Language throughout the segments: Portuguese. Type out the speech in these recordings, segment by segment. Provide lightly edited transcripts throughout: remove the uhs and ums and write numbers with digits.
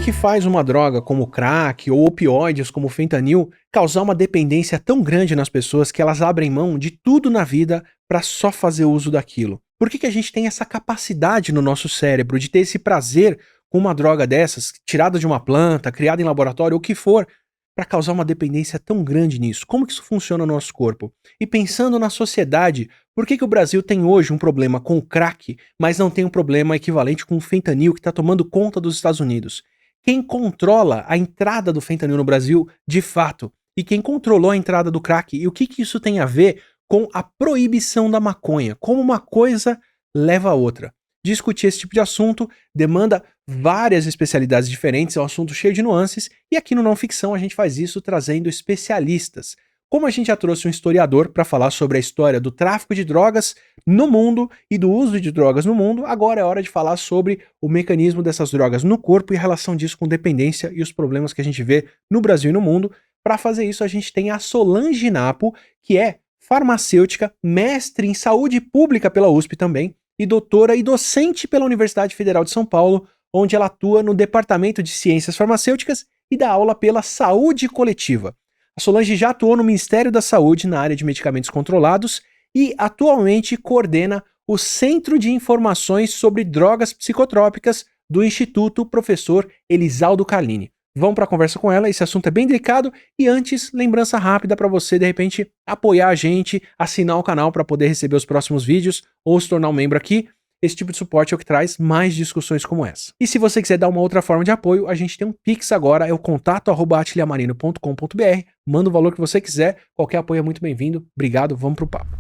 que faz uma droga como o crack ou opioides como o fentanil causar uma dependência tão grande nas pessoas que elas abrem mão de tudo na vida para só fazer uso daquilo? Por que a gente tem essa capacidade no nosso cérebro de ter esse prazer com uma droga dessas, tirada de uma planta, criada em laboratório, ou o que for, para causar uma dependência tão grande nisso? Como que isso funciona no nosso corpo? E pensando na sociedade, por que o Brasil tem hoje um problema com o crack, mas não tem um problema equivalente com o fentanil que está tomando conta dos Estados Unidos? Quem controla a entrada do fentanil no Brasil, de fato? E quem controlou a entrada do crack? E o que isso tem a ver com a proibição da maconha? Como uma coisa leva a outra? Discutir esse tipo de assunto demanda várias especialidades diferentes, é um assunto cheio de nuances, e aqui no Não Ficção a gente faz isso trazendo especialistas. Como a gente já trouxe um historiador para falar sobre a história do tráfico de drogas no mundo e do uso de drogas no mundo, agora é hora de falar sobre o mecanismo dessas drogas no corpo e a relação disso com dependência e os problemas que a gente vê no Brasil e no mundo. Para fazer isso, a gente tem a Solange Napo, que é farmacêutica, mestre em saúde pública pela USP também, e doutora e docente pela Universidade Federal de São Paulo, onde ela atua no Departamento de Ciências Farmacêuticas e dá aula pela Saúde Coletiva. A Solange já atuou no Ministério da Saúde na área de medicamentos controlados e atualmente coordena o Centro de Informações sobre Drogas Psicotrópicas do Instituto Professor Elisaldo Carlini. Vamos para a conversa com ela, esse assunto é bem delicado. E antes, lembrança rápida para você, de repente, apoiar a gente, assinar o canal para poder receber os próximos vídeos ou se tornar um membro aqui. Esse tipo de suporte é o que traz mais discussões como essa. E se você quiser dar uma outra forma de apoio, a gente tem um Pix agora, é o contato@atiliamarino.com.br. Manda o valor que você quiser, qualquer apoio é muito bem-vindo. Obrigado, vamos pro papo.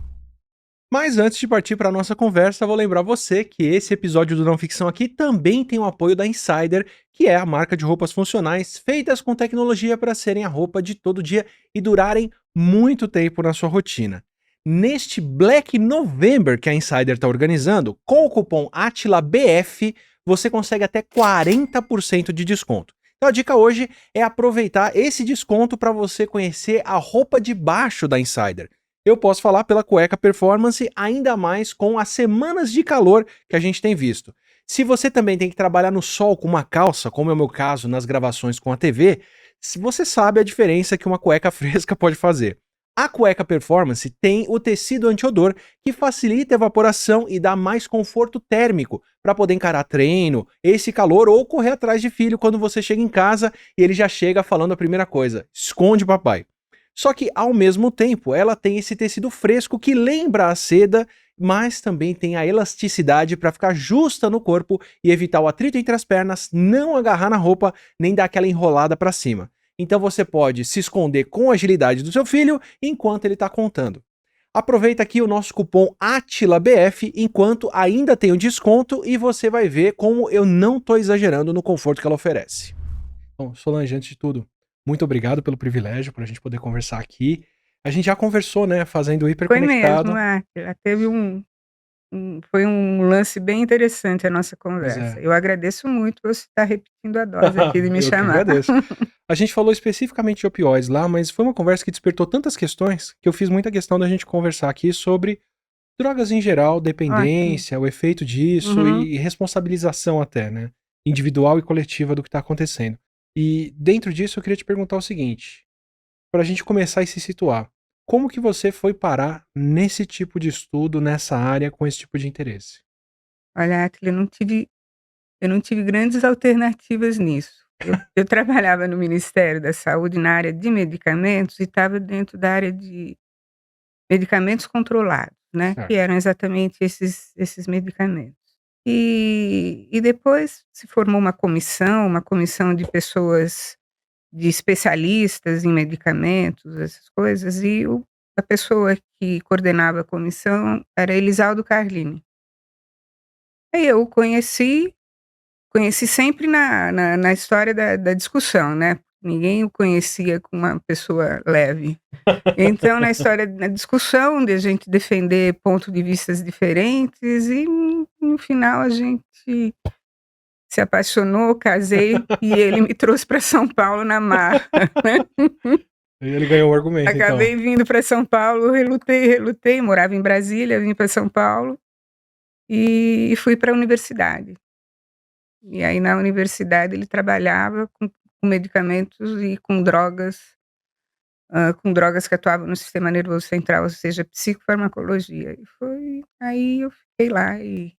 Mas antes de partir para a nossa conversa, vou lembrar você que esse episódio do Não Ficção aqui também tem o apoio da Insider, que é a marca de roupas funcionais feitas com tecnologia para serem a roupa de todo dia e durarem muito tempo na sua rotina. Neste Black November que a Insider está organizando, com o cupom ATILABF, você consegue até 40% de desconto. Então a dica hoje é aproveitar esse desconto para você conhecer a roupa de baixo da Insider. Eu posso falar pela cueca performance, ainda mais com as semanas de calor que a gente tem visto. Se você também tem que trabalhar no sol com uma calça, como é o meu caso nas gravações com a TV, você sabe a diferença que uma cueca fresca pode fazer. A cueca performance tem o tecido anti-odor que facilita a evaporação e dá mais conforto térmico para poder encarar treino, esse calor ou correr atrás de filho quando você chega em casa e ele já chega falando a primeira coisa: esconde papai. Só que, ao mesmo tempo, ela tem esse tecido fresco que lembra a seda, mas também tem a elasticidade para ficar justa no corpo e evitar o atrito entre as pernas, não agarrar na roupa, nem dar aquela enrolada para cima. Então você pode se esconder com a agilidade do seu filho enquanto ele está contando. Aproveita aqui o nosso cupom ATILABF enquanto ainda tem o desconto e você vai ver como eu não estou exagerando no conforto que ela oferece. Bom, Solange, antes de tudo, muito obrigado pelo privilégio, por a gente poder conversar aqui. A gente já conversou, né, fazendo o Foi mesmo, Hiperconectado. teve foi um lance bem interessante a nossa Pois conversa. é. Eu agradeço muito você estar repetindo a dose aqui de me Eu que chamar. agradeço. A gente falou especificamente de opioides lá, mas foi uma conversa que despertou tantas questões que eu fiz muita questão da gente conversar aqui sobre drogas em geral, Ótimo. dependência, o efeito disso Uhum. e responsabilização até, né, individual e coletiva do que tá acontecendo. E dentro disso eu queria te perguntar o seguinte, pra gente começar e se situar, como que você foi parar nesse tipo de estudo, nessa área, com esse tipo de interesse? Olha, Atila, eu não tive grandes alternativas nisso. Eu trabalhava no Ministério da Saúde na área de medicamentos e estava dentro da área de medicamentos controlados, né, que Certo. eram exatamente esses medicamentos. E depois se formou uma comissão de pessoas, de especialistas em medicamentos, essas coisas, e a pessoa que coordenava a comissão era Elisaldo Carlini. Aí eu o conheci sempre na história da discussão, né, ninguém o conhecia como uma pessoa leve. Então na discussão de a gente defender pontos de vistas diferentes e no final a gente se apaixonou, casei e ele me trouxe para São Paulo na marra, né. E ele ganhou o argumento, então. Acabei vindo para São Paulo, relutei, morava em Brasília, vim para São Paulo e fui para a universidade. E aí na universidade ele trabalhava com medicamentos e com drogas que atuavam no sistema nervoso central, ou seja, psicofarmacologia. E foi aí eu fiquei lá e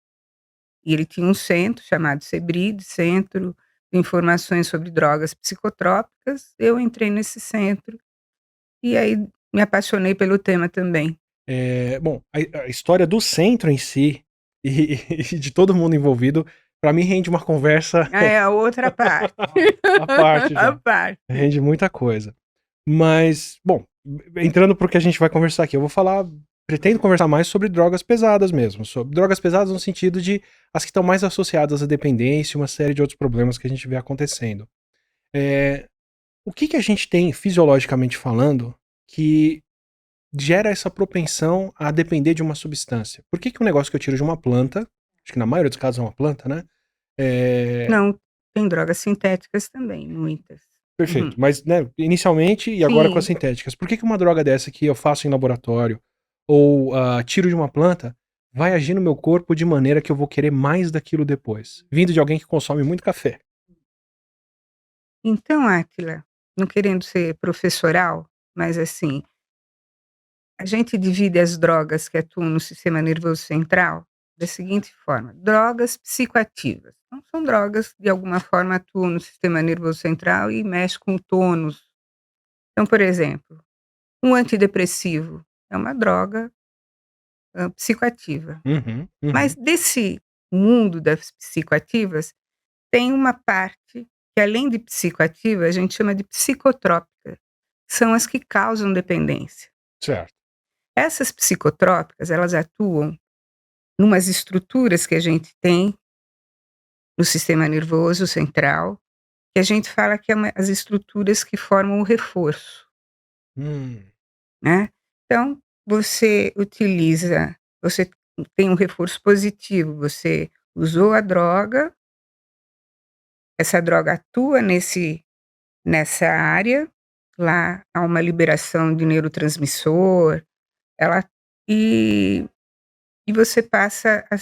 ele tinha um centro chamado CEBRID, Centro de Informações sobre Drogas Psicotrópicas. Eu entrei nesse centro e aí me apaixonei pelo tema também. Bom, a história do centro em si e e de todo mundo envolvido, pra mim rende uma conversa Ah, é a outra parte. à parte A já, parte. rende muita coisa. Mas, bom, entrando para o que a gente vai conversar aqui, eu vou falar pretendo conversar mais sobre drogas pesadas mesmo, sobre drogas pesadas no sentido de as que estão mais associadas à dependência e uma série de outros problemas que a gente vê acontecendo. Eh, o que que a gente tem fisiologicamente falando que gera essa propensão a depender de uma substância? Por que que um negócio que eu tiro de uma planta, acho que na maioria dos casos é uma planta, né, eh Não, tem drogas sintéticas também, muitas. perfeito, Uhum. mas, né, inicialmente e agora com as Sim. sintéticas, por que que uma droga dessa que eu faço em laboratório ou, tiro de uma planta, vai agir no meu corpo de maneira que eu vou querer mais daquilo depois? Vindo de alguém que consome muito café. Então, Átila, não querendo ser professoral, mas assim, a gente divide as drogas que atuam no sistema nervoso central da seguinte forma: drogas psicoativas. Então, são drogas que de alguma forma atuam no sistema nervoso central e mexem com o tônus. Então, por exemplo, um antidepressivo é uma droga, psicoativa. Uhum, Mas uhum. desse mundo das psicoativas, tem uma parte que além de psicoativa, a gente chama de psicotrópica, são as que causam dependência. Certo. Essas psicotrópicas, elas atuam numas estruturas que a gente tem no sistema nervoso central, que a gente fala que é as estruturas que formam o reforço, Hum, né. Então, você tem um reforço positivo, você usou a droga, essa droga atua nessa área, lá há uma liberação de neurotransmissor, ela e e você passa a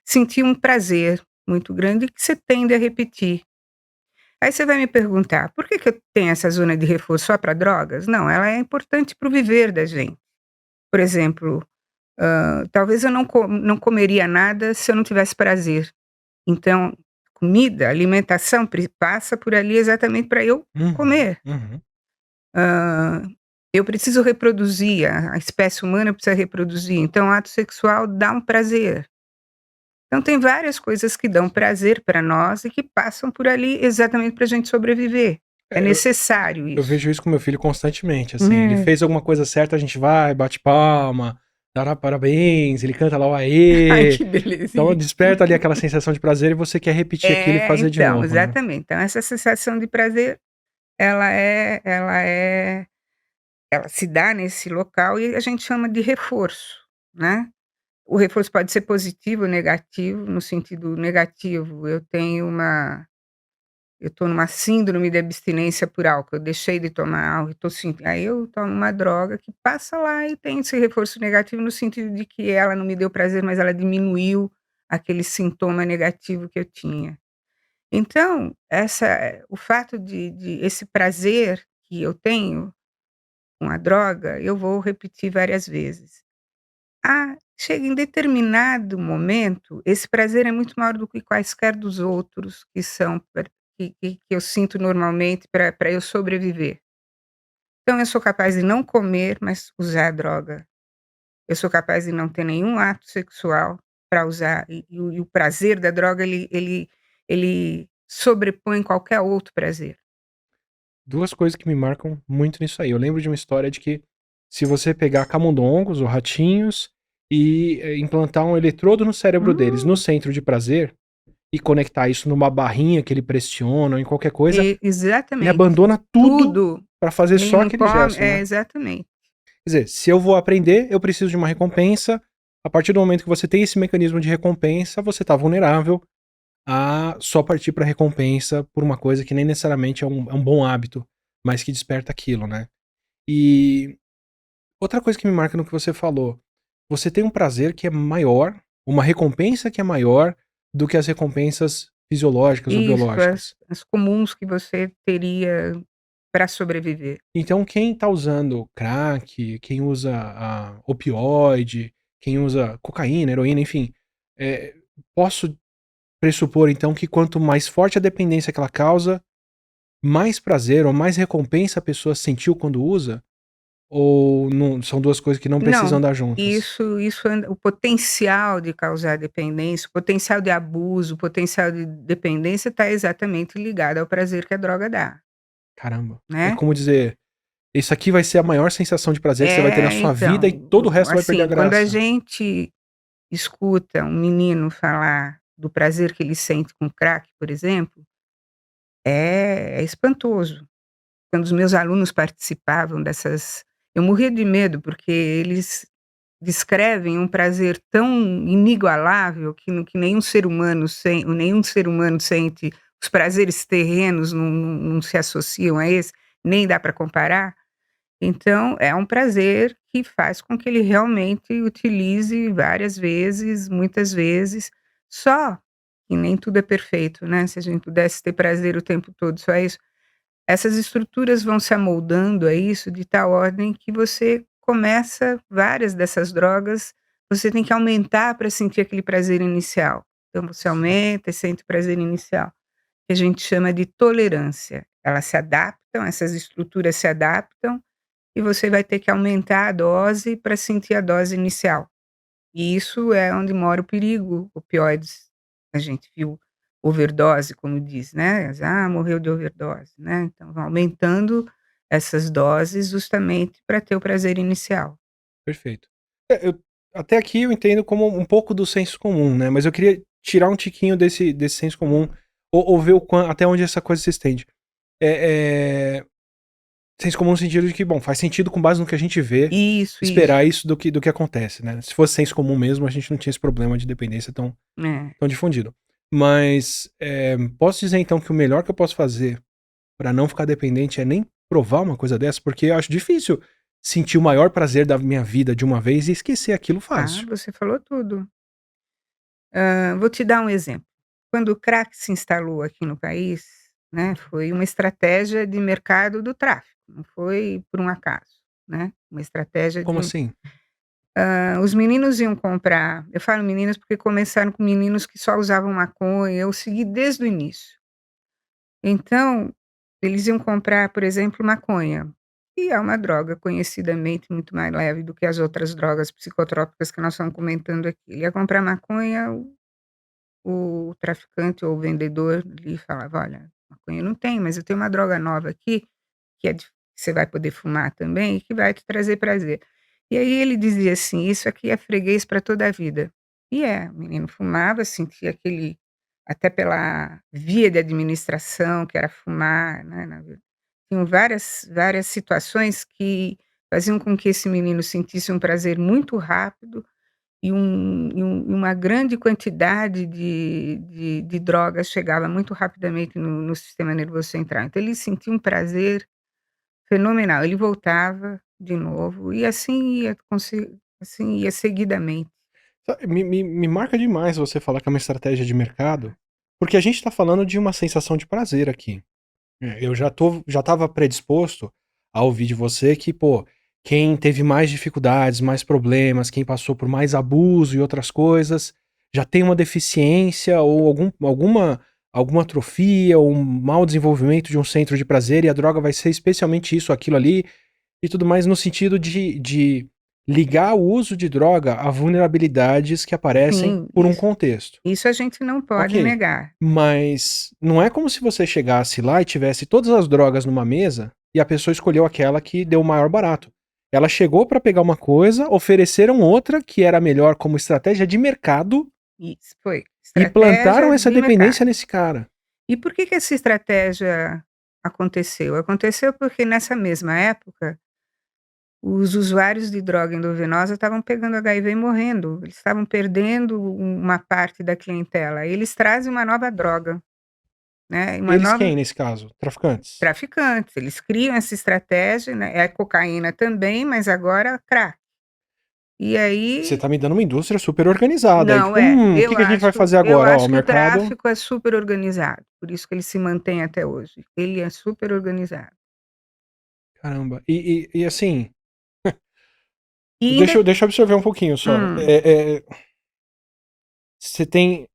sentir um prazer muito grande que você tende a repetir. Aí você vai me perguntar: "Por que que eu tenho essa zona de reforço só para drogas?" Não, ela é importante para o viver da gente. Por exemplo, talvez eu não comeria nada se eu não tivesse prazer. Então, comida, alimentação passa por ali exatamente para eu uhum, comer. uhum. Hã, eu preciso reproduzir, a espécie humana precisa reproduzir, então o ato sexual dá um prazer. Então tem várias coisas que dão prazer para nós e que passam por ali exatamente para a gente sobreviver. É É, necessário eu isso. vejo isso com meu filho constantemente, assim, ele É. fez alguma coisa certa, a gente vai, bate palma, dá parabéns, ele canta lá o Ai, "aê", que então belezinha. desperta ali aquela sensação de prazer e você quer repetir aquilo e É, fazer de então, novo, né. exatamente. Então essa sensação de prazer, ela se dá nesse local e a gente chama de reforço, né. O reforço pode ser positivo ou negativo. No sentido negativo, eu estou numa síndrome de abstinência por álcool, eu deixei de tomar álcool, estou sentindo, aí eu tomo uma droga que passa lá e tem esse reforço negativo, no sentido de que ela não me deu prazer, mas ela diminuiu aquele sintoma negativo que eu tinha. Então, o fato de esse prazer que eu tenho com a droga, eu vou repetir várias vezes. Chega em determinado momento, esse prazer é muito maior do que quaisquer dos outros que são que eu sinto normalmente para eu sobreviver. Então eu sou capaz de não comer, mas usar a droga. Eu sou capaz de não ter nenhum ato sexual para usar e o prazer da droga ele sobrepõe qualquer outro prazer. 2 coisas que me marcam muito nisso aí. Eu lembro de uma história de que se você pegar camundongos ou ratinhos e, implantar um eletrodo no cérebro deles no Hum, centro de prazer e conectar isso numa barrinha que ele pressiona ou em qualquer coisa, ele exatamente. abandona tudo Tudo. pra fazer Ele só não aquele come, gesto, né. exatamente. Quer dizer, se eu vou aprender, eu preciso de uma recompensa. A partir do momento que você tem esse mecanismo de recompensa, você tá vulnerável a só partir pra recompensa por uma coisa que nem necessariamente é um bom hábito, mas que desperta aquilo, né. E outra coisa que me marca no que você falou, você tem um prazer que é maior, uma recompensa que é maior do que as recompensas fisiológicas ou Isso, biológicas. as comuns que você teria para sobreviver. Então quem tá usando crack, quem usa opioide, quem usa cocaína, heroína, enfim, eh, posso pressupor então que quanto mais forte a dependência que ela causa, mais prazer ou mais recompensa a pessoa sentiu quando usa? Ou não são 2 coisas que não precisam Não, andar juntas? isso o potencial de causar dependência, o potencial de abuso, o potencial de dependência está exatamente ligado ao prazer que a droga dá, Caramba. É né. como dizer: "Isso aqui vai ser a maior sensação de prazer que você vai ter na É, sua vida e então, todo o resto vai perder a assim, quando a graça". gente escuta um menino falar do prazer que ele sente com crack, por exemplo, é espantoso. Quando os meus alunos participavam dessas, eu morria de medo, porque eles descrevem um prazer tão inigualável que nenhum ser humano sente, os prazeres terrenos não se associam a esse, nem dá para comparar. Então é um prazer que faz com que ele realmente utilize várias vezes, muitas vezes, só que nem tudo é perfeito, né, se a gente pudesse ter prazer o tempo todo, só isso. Essas estruturas vão se amoldando a isso de tal ordem que você começa várias dessas drogas, você tem que aumentar para sentir aquele prazer inicial. Então você aumenta e sente o prazer inicial, que a gente chama de tolerância. Elas se adaptam, essas estruturas se adaptam, e você vai ter que aumentar a dose para sentir a dose inicial. E isso é onde mora o perigo, opioides. A gente viu overdose, como diz, né, "Ah, morreu de overdose", né, então vão aumentando essas doses justamente para ter o prazer inicial. Perfeito. Eu até aqui eu entendo como um pouco do senso comum, né, mas eu queria tirar um tiquinho desse senso comum, ou ver o até onde essa coisa se estende. Eh Senso comum no sentido de que, bom, faz sentido com base no que a gente vê, Isso, esperar isso do que acontece, né. Se fosse senso comum mesmo, a gente não tinha esse problema de dependência é. tão difundido. Mas, posso dizer então que o melhor que eu posso fazer pra não ficar dependente é nem provar uma coisa dessa? Porque eu acho difícil sentir o maior prazer da minha vida de uma vez e esquecer aquilo Ah, fácil. você falou tudo. Vou te dar um exemplo. Quando o crack se instalou aqui no país, né, foi uma estratégia de mercado do tráfico, não foi por um acaso, né, uma estratégia Como de. assim? Os meninos iam comprar, eu falo meninos porque começaram com meninos que só usavam maconha, eu segui desde o início. Então, eles iam comprar, por exemplo, maconha, que é uma droga conhecidamente muito mais leve do que as outras drogas psicotrópicas que nós estamos comentando aqui. Ele ia comprar maconha, o traficante ou o vendedor lhe falava: "Olha, maconha não tem, mas eu tenho uma droga nova aqui, que é de que você vai poder fumar também e que vai te trazer prazer". E aí ele dizia assim: "Isso aqui é freguês para toda a vida". E é, o menino fumava, sentia aquele, até pela via de administração que era fumar, né, tinham várias situações que faziam com que esse menino sentisse um prazer muito rápido e uma grande quantidade de drogas chegava muito rapidamente no sistema nervoso central. Então ele sentia um prazer fenomenal, ele voltava de novo e assim ia seguidamente. Me marca demais você falar que é uma estratégia de mercado, porque a gente tá falando de uma sensação de prazer aqui. Eu já estava predisposto a ouvir de você que, pô, quem teve mais dificuldades, mais problemas, quem passou por mais abuso e outras coisas, já tem uma deficiência ou alguma atrofia ou um mau desenvolvimento de um centro de prazer e a droga vai ser especialmente isso, aquilo ali e tudo mais, no sentido de ligar o uso de droga a vulnerabilidades que aparecem Sim, por um contexto. isso a gente não pode Ok, negar. mas não é como se você chegasse lá e tivesse todas as drogas numa mesa e a pessoa escolheu aquela que deu o maior barato. Ela chegou pra pegar uma coisa, ofereceram outra que era melhor como estratégia de mercado Isso, foi e estratégia plantaram essa de mercado. dependência nesse cara. E por que que essa estratégia aconteceu? Aconteceu porque nessa mesma época os usuários de droga endovenosa estavam pegando HIV e morrendo, eles estavam perdendo uma parte da clientela, eles trazem uma nova droga, né, uma Eles nova quem nesse caso? Traficantes? traficantes, eles criam essa estratégia, né, é cocaína também, mas agora crack. E Você aí tá me dando uma indústria super organizada aí. não, O que que a gente vai fazer eu agora? Ó, o acho que o mercado tráfico é super organizado, por isso que ele se mantém até hoje. Ele é super organizado. caramba. E assim, E ainda deixa eu absorver um pouquinho só. hum, Você tem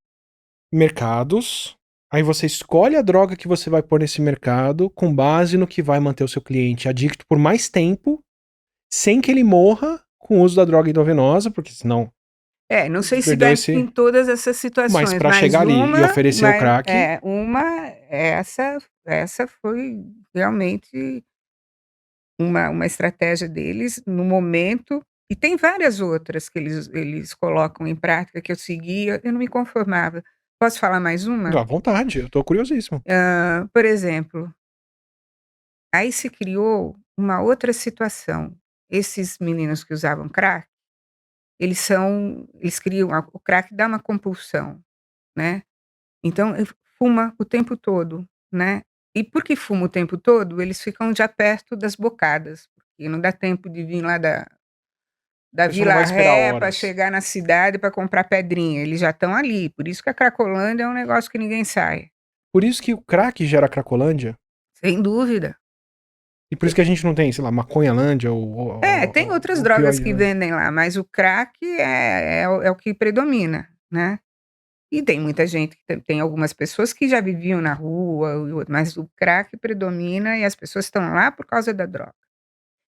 mercados, aí você escolhe a droga que você vai pôr nesse mercado com base no que vai manter o seu cliente adicto por mais tempo, sem que ele morra com o uso da droga endovenosa, porque senão não sei se perdeu dá esse. em todas essas Mas situações, pra mas chegar ali e uma oferecer o mas crack, essa foi realmente uma estratégia deles no momento, e tem várias outras que eles colocam em prática que eu seguia, eu não me conformava. Posso falar mais uma? à vontade, eu tô curiosíssimo. Por exemplo, aí se criou uma outra situação. Esses meninos que usavam crack, eles criam o crack dá uma compulsão, né, então fuma o tempo todo, né. E porque fuma o tempo todo, eles ficam já perto das bocadas, porque não dá tempo de vir lá da A pessoa não vai Vila esperar Ré para horas. chegar na cidade para comprar pedrinha, eles já estão ali, por isso que a Cracolândia é um negócio que ninguém sai, Por isso que o crack gera Cracolândia, sem dúvida. e por isso que a gente não tem, sei lá, Maconhalândia Tem outras ou drogas que Opioidlândia. vendem lá, mas o crack é o que predomina, né. E tem muita gente que tem algumas pessoas que já viviam na rua e outro, mas o crack predomina e as pessoas estão lá por causa da droga.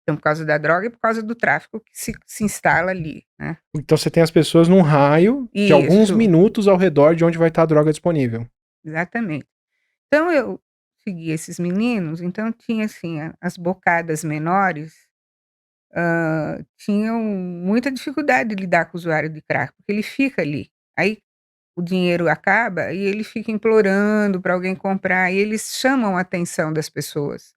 Então por causa da droga e por causa do tráfico que se instala ali, né. Então você tem as pessoas num raio de alguns Isso, minutos ao redor de onde vai estar a droga disponível. exatamente. Então eu segui esses meninos, então tinha assim, as bocadas menores, tinham muita dificuldade de lidar com o usuário de crack, porque ele fica ali. Aí o dinheiro acaba e ele fica implorando para alguém comprar, e eles chamam a atenção das pessoas.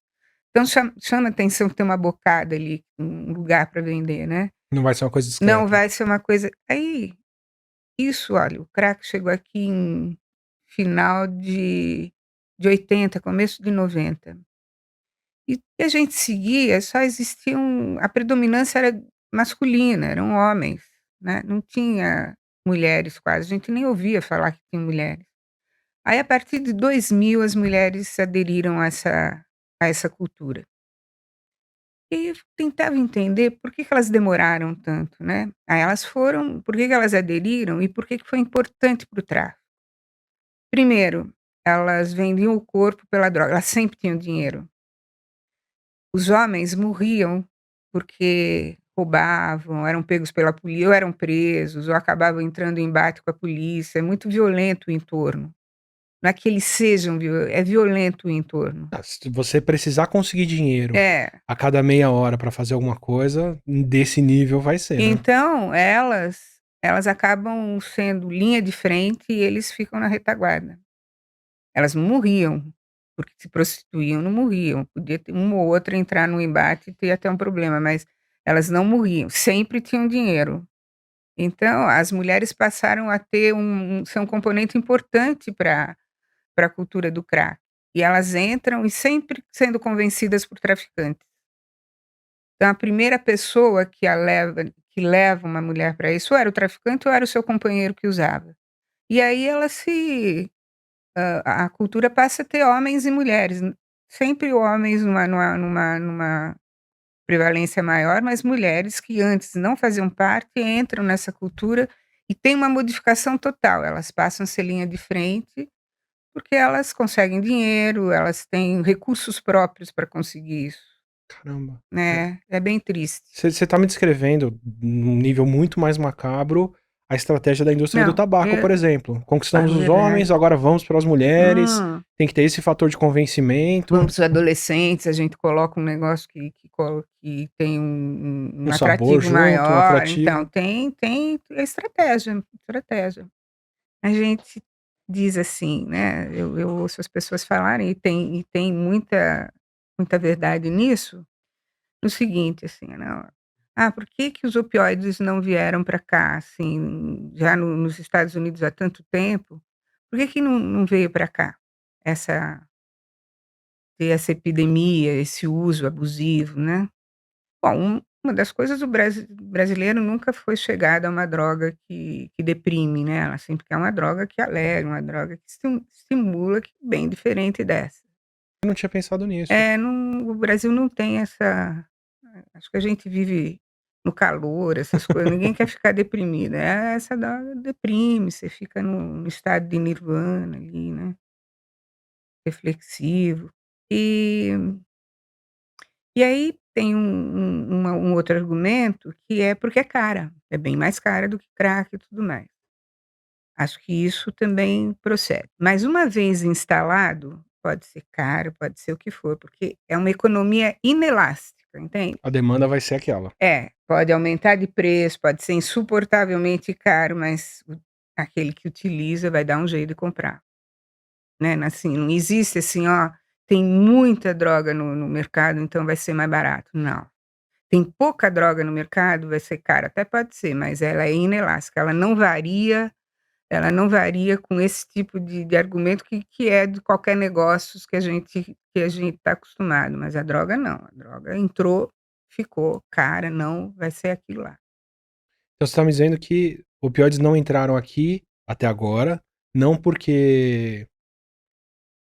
Então chama a atenção que tem uma bocada ali, um lugar para vender, né. Não vai ser uma coisa Não discreta. vai ser uma coisa aí, isso olha, o crack chegou aqui em final de 80, começo de 90. E que a gente seguia, só existiam a predominância era masculina, eram homens, né, não tinha mulheres quase, a gente nem ouvia falar que tinha mulheres. Aí a partir de 2000 as mulheres aderiram a essa cultura. E eu tentava entender por que elas demoraram tanto, né. Aí elas foram por que elas aderiram e por que foi importante para o tráfico. Primeiro, elas vendiam o corpo pela droga, elas sempre tinham dinheiro. Os homens morriam porque roubavam, eram pegos pela polícia ou eram presos ou acabavam entrando em embate com a polícia, é muito violento o entorno. Não é que eles sejam é violento o entorno. Ah, se você precisar conseguir dinheiro É. a cada meia hora pra fazer alguma coisa, desse nível vai ser, né. Então elas acabam sendo linha de frente e eles ficam na retaguarda. Elas não morriam, porque se prostituíam, não morriam, podia ter uma ou outra entrar num embate e ter até um problema, mas elas não morriam, sempre tinham dinheiro. Então as mulheres passaram a ter ser um componente importante para a cultura do crack. E elas entram e sempre sendo convencidas por traficantes. Então a primeira pessoa que leva uma mulher para isso, ou era o traficante ou era o seu companheiro que usava. E aí ela a cultura passa a ter homens e mulheres, sempre homens numa prevalência maior, mas mulheres que antes não faziam parte entram nessa cultura e tem uma modificação total, elas passam a ser linha de frente, porque elas conseguem dinheiro, elas têm recursos próprios para conseguir isso, Caramba. né, é bem triste. Você tá me descrevendo, num nível muito mais macabro, a estratégia da indústria do Não, tabaco, por exemplo. a Conquistamos os homens, verdade agora vamos para as mulheres, hum. tem que ter esse fator de convencimento, Vamos para os adolescentes, a gente coloca um negócio que tem um um sabor atrativo junto, um maior, então atrativo. tem estratégia, estratégia. A gente diz assim, né, eu ouço as pessoas falarem e tem muita verdade nisso, no seguinte, assim, né, por que que os opioides não vieram para cá, assim, já nos Estados Unidos há tanto tempo, por que que não veio para cá essa ter essa epidemia, esse uso abusivo, né. Bom, Uma das coisas, o brasileiro nunca foi chegado a uma droga que deprime, né, ela sempre quer uma droga que alegra, uma droga que estimula, que é bem diferente dessa. Eu não tinha pensado nisso. É, não, o Brasil não tem essa, acho que a gente vive no calor, essas coisas, ninguém quer ficar deprimido, essa droga deprime, você fica no estado de nirvana ali, né, reflexivo. E e aí tem um outro argumento que é porque é cara, é bem mais cara do que crack e tudo mais. Acho que isso também procede. Mas uma vez instalado, pode ser caro, pode ser o que for, porque é uma economia inelástica, entende? A demanda vai ser aquela. É, pode aumentar de preço, pode ser insuportavelmente caro, mas aquele que utiliza vai dar um jeito de comprar, né? Assim, não existe assim, ó, tem muita droga no mercado, então vai ser mais barato. Não. Tem pouca droga no mercado, vai ser caro, até pode ser, mas ela é inelástica, ela não varia com esse tipo de argumento que é de qualquer negócios que a gente está acostumado, mas a droga não, a droga entrou, ficou, cara, não, vai ser aquilo lá. Então você tá me dizendo que opioides não entraram aqui até agora, não porque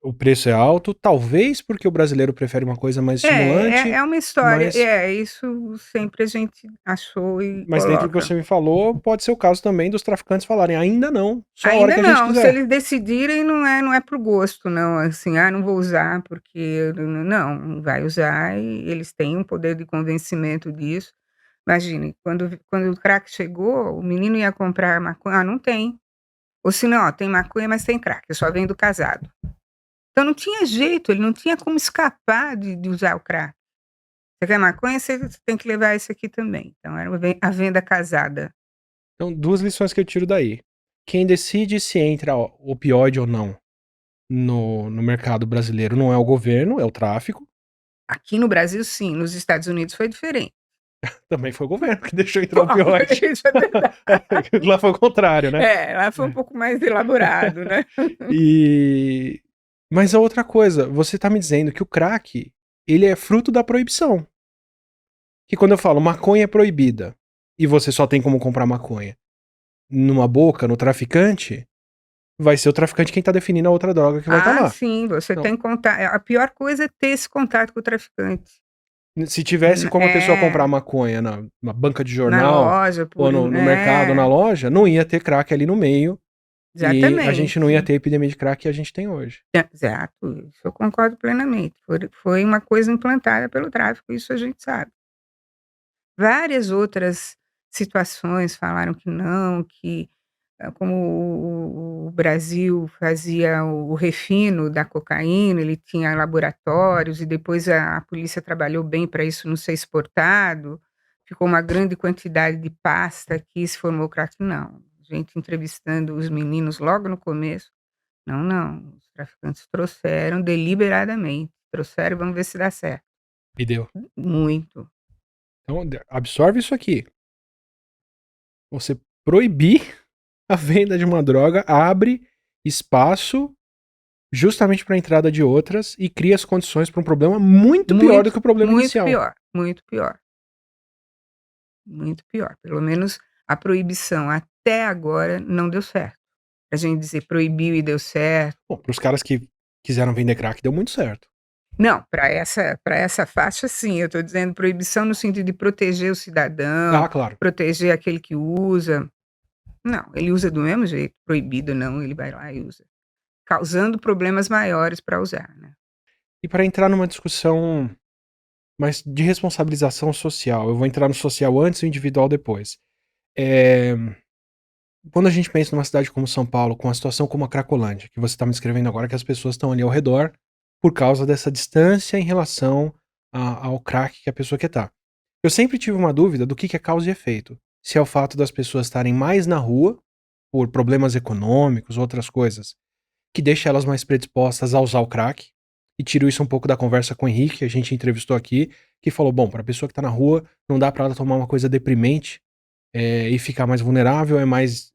o preço é alto, talvez porque o brasileiro prefere uma coisa mais É, é estimulante, é uma história, mas isso sempre a gente achou e dentro do que coloca. você me falou, pode ser o caso também dos traficantes falarem: "Ainda não, só a hora Ainda que a gente não, se quiser". eles decidirem não é para o gosto não, assim, não vou usar porque não, vai usar e eles têm um poder de convencimento disso. Imagine, quando o crack chegou, o menino ia comprar maconha, não tem. Ou se não, ó, tem maconha, mas tem crack, eu só vendo casado. Então não tinha jeito, ele não tinha como escapar de usar o crack. Você quer maconha, você tem que levar isso aqui também. Então era a venda casada. Então, 2 lições que eu tiro daí. Quem decide se entra opioide ou não no mercado brasileiro não é o governo, é o tráfico. Aqui no Brasil sim, nos Estados Unidos foi diferente. Também foi o governo que deixou entrar Bom, opioide. isso é verdade. Lá foi o contrário, né. É, lá foi um É. pouco mais elaborado, né. E mas a outra coisa, você tá me dizendo que o crack, ele é fruto da proibição. Que quando eu falo maconha é proibida, e você só tem como comprar maconha numa boca, no traficante, vai ser o traficante quem tá definindo a outra droga que vai estar Ah, lá. sim, você Então, tem contato, a pior coisa é ter esse contato com o traficante. se tivesse como a pessoa comprar É, maconha na banca de na jornal, loja ou por no mercado, na loja, não ia ter crack ali no meio, e a gente não ia exatamente. ter a epidemia de crack que a gente tem hoje. Exato, isso eu concordo plenamente. Foi uma coisa implantada pelo tráfico, isso a gente sabe. Várias outras situações falaram que não, que, como o Brasil fazia o refino da cocaína, ele tinha laboratórios e depois a polícia trabalhou bem para isso não ser exportado, ficou uma grande quantidade de pasta aqui, se formou crack. Não, a gente entrevistando os meninos logo no começo, não, não, os traficantes trouxeram deliberadamente, trouxeram, vamos ver se dá certo. E deu. Muito. Então, absorve isso aqui. Você proibir a venda de uma droga abre espaço justamente para a entrada de outras e cria as condições para um problema muito pior do Muito, que o problema muito inicial. pior, muito pior, muito pior. Pelo menos a proibição até agora não deu certo. A gente dizer proibiu e deu certo. Bom, para os caras que quiseram vender crack deu muito certo. Não, para essa faixa sim, eu estou dizendo proibição no sentido de proteger o cidadão, Ah, claro. proteger aquele que usa. Não, ele usa do mesmo jeito, proibido não, ele vai lá e usa. Causando problemas maiores para usar, né. E para entrar numa discussão mais de responsabilização social, eu vou entrar no social antes e o individual depois. Eh, Quando a gente pensa numa cidade como São Paulo, com uma situação como a Cracolândia, que você está me descrevendo agora, que as pessoas estão ali ao redor por causa dessa distância em relação ao crack que a pessoa quer estar. Eu sempre tive uma dúvida do que é causa e efeito. Se é o fato das pessoas estarem mais na rua, por problemas econômicos, outras coisas, que deixa elas mais predispostas a usar o crack. E tiro isso um pouco da conversa com o Henrique, que a gente entrevistou aqui, que falou: bom, para a pessoa que tá na rua, não dá para ela tomar uma coisa deprimente e ficar mais vulnerável, é mais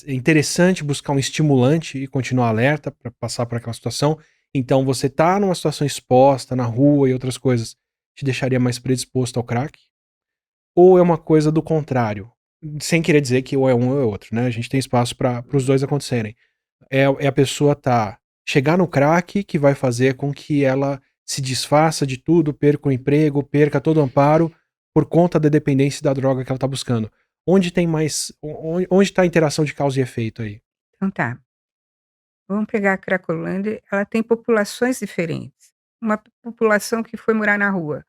é interessante buscar um estimulante e continuar alerta para passar por aquela situação. Então você tá numa situação exposta na rua e outras coisas. te deixaria mais predisposto ao crack? Ou é uma coisa do contrário? Sem querer dizer que ou é um ou é outro, né? A gente tem espaço para os dois acontecerem. É a pessoa chegar no crack que vai fazer com que ela se desfaça de tudo, perca o emprego, perca todo o amparo por conta da dependência da droga que ela tá buscando. Onde tem mais, onde tá a interação de causa e efeito aí? Então tá, vamos pegar a Cracolândia, ela tem populações diferentes. Uma população que foi morar na rua,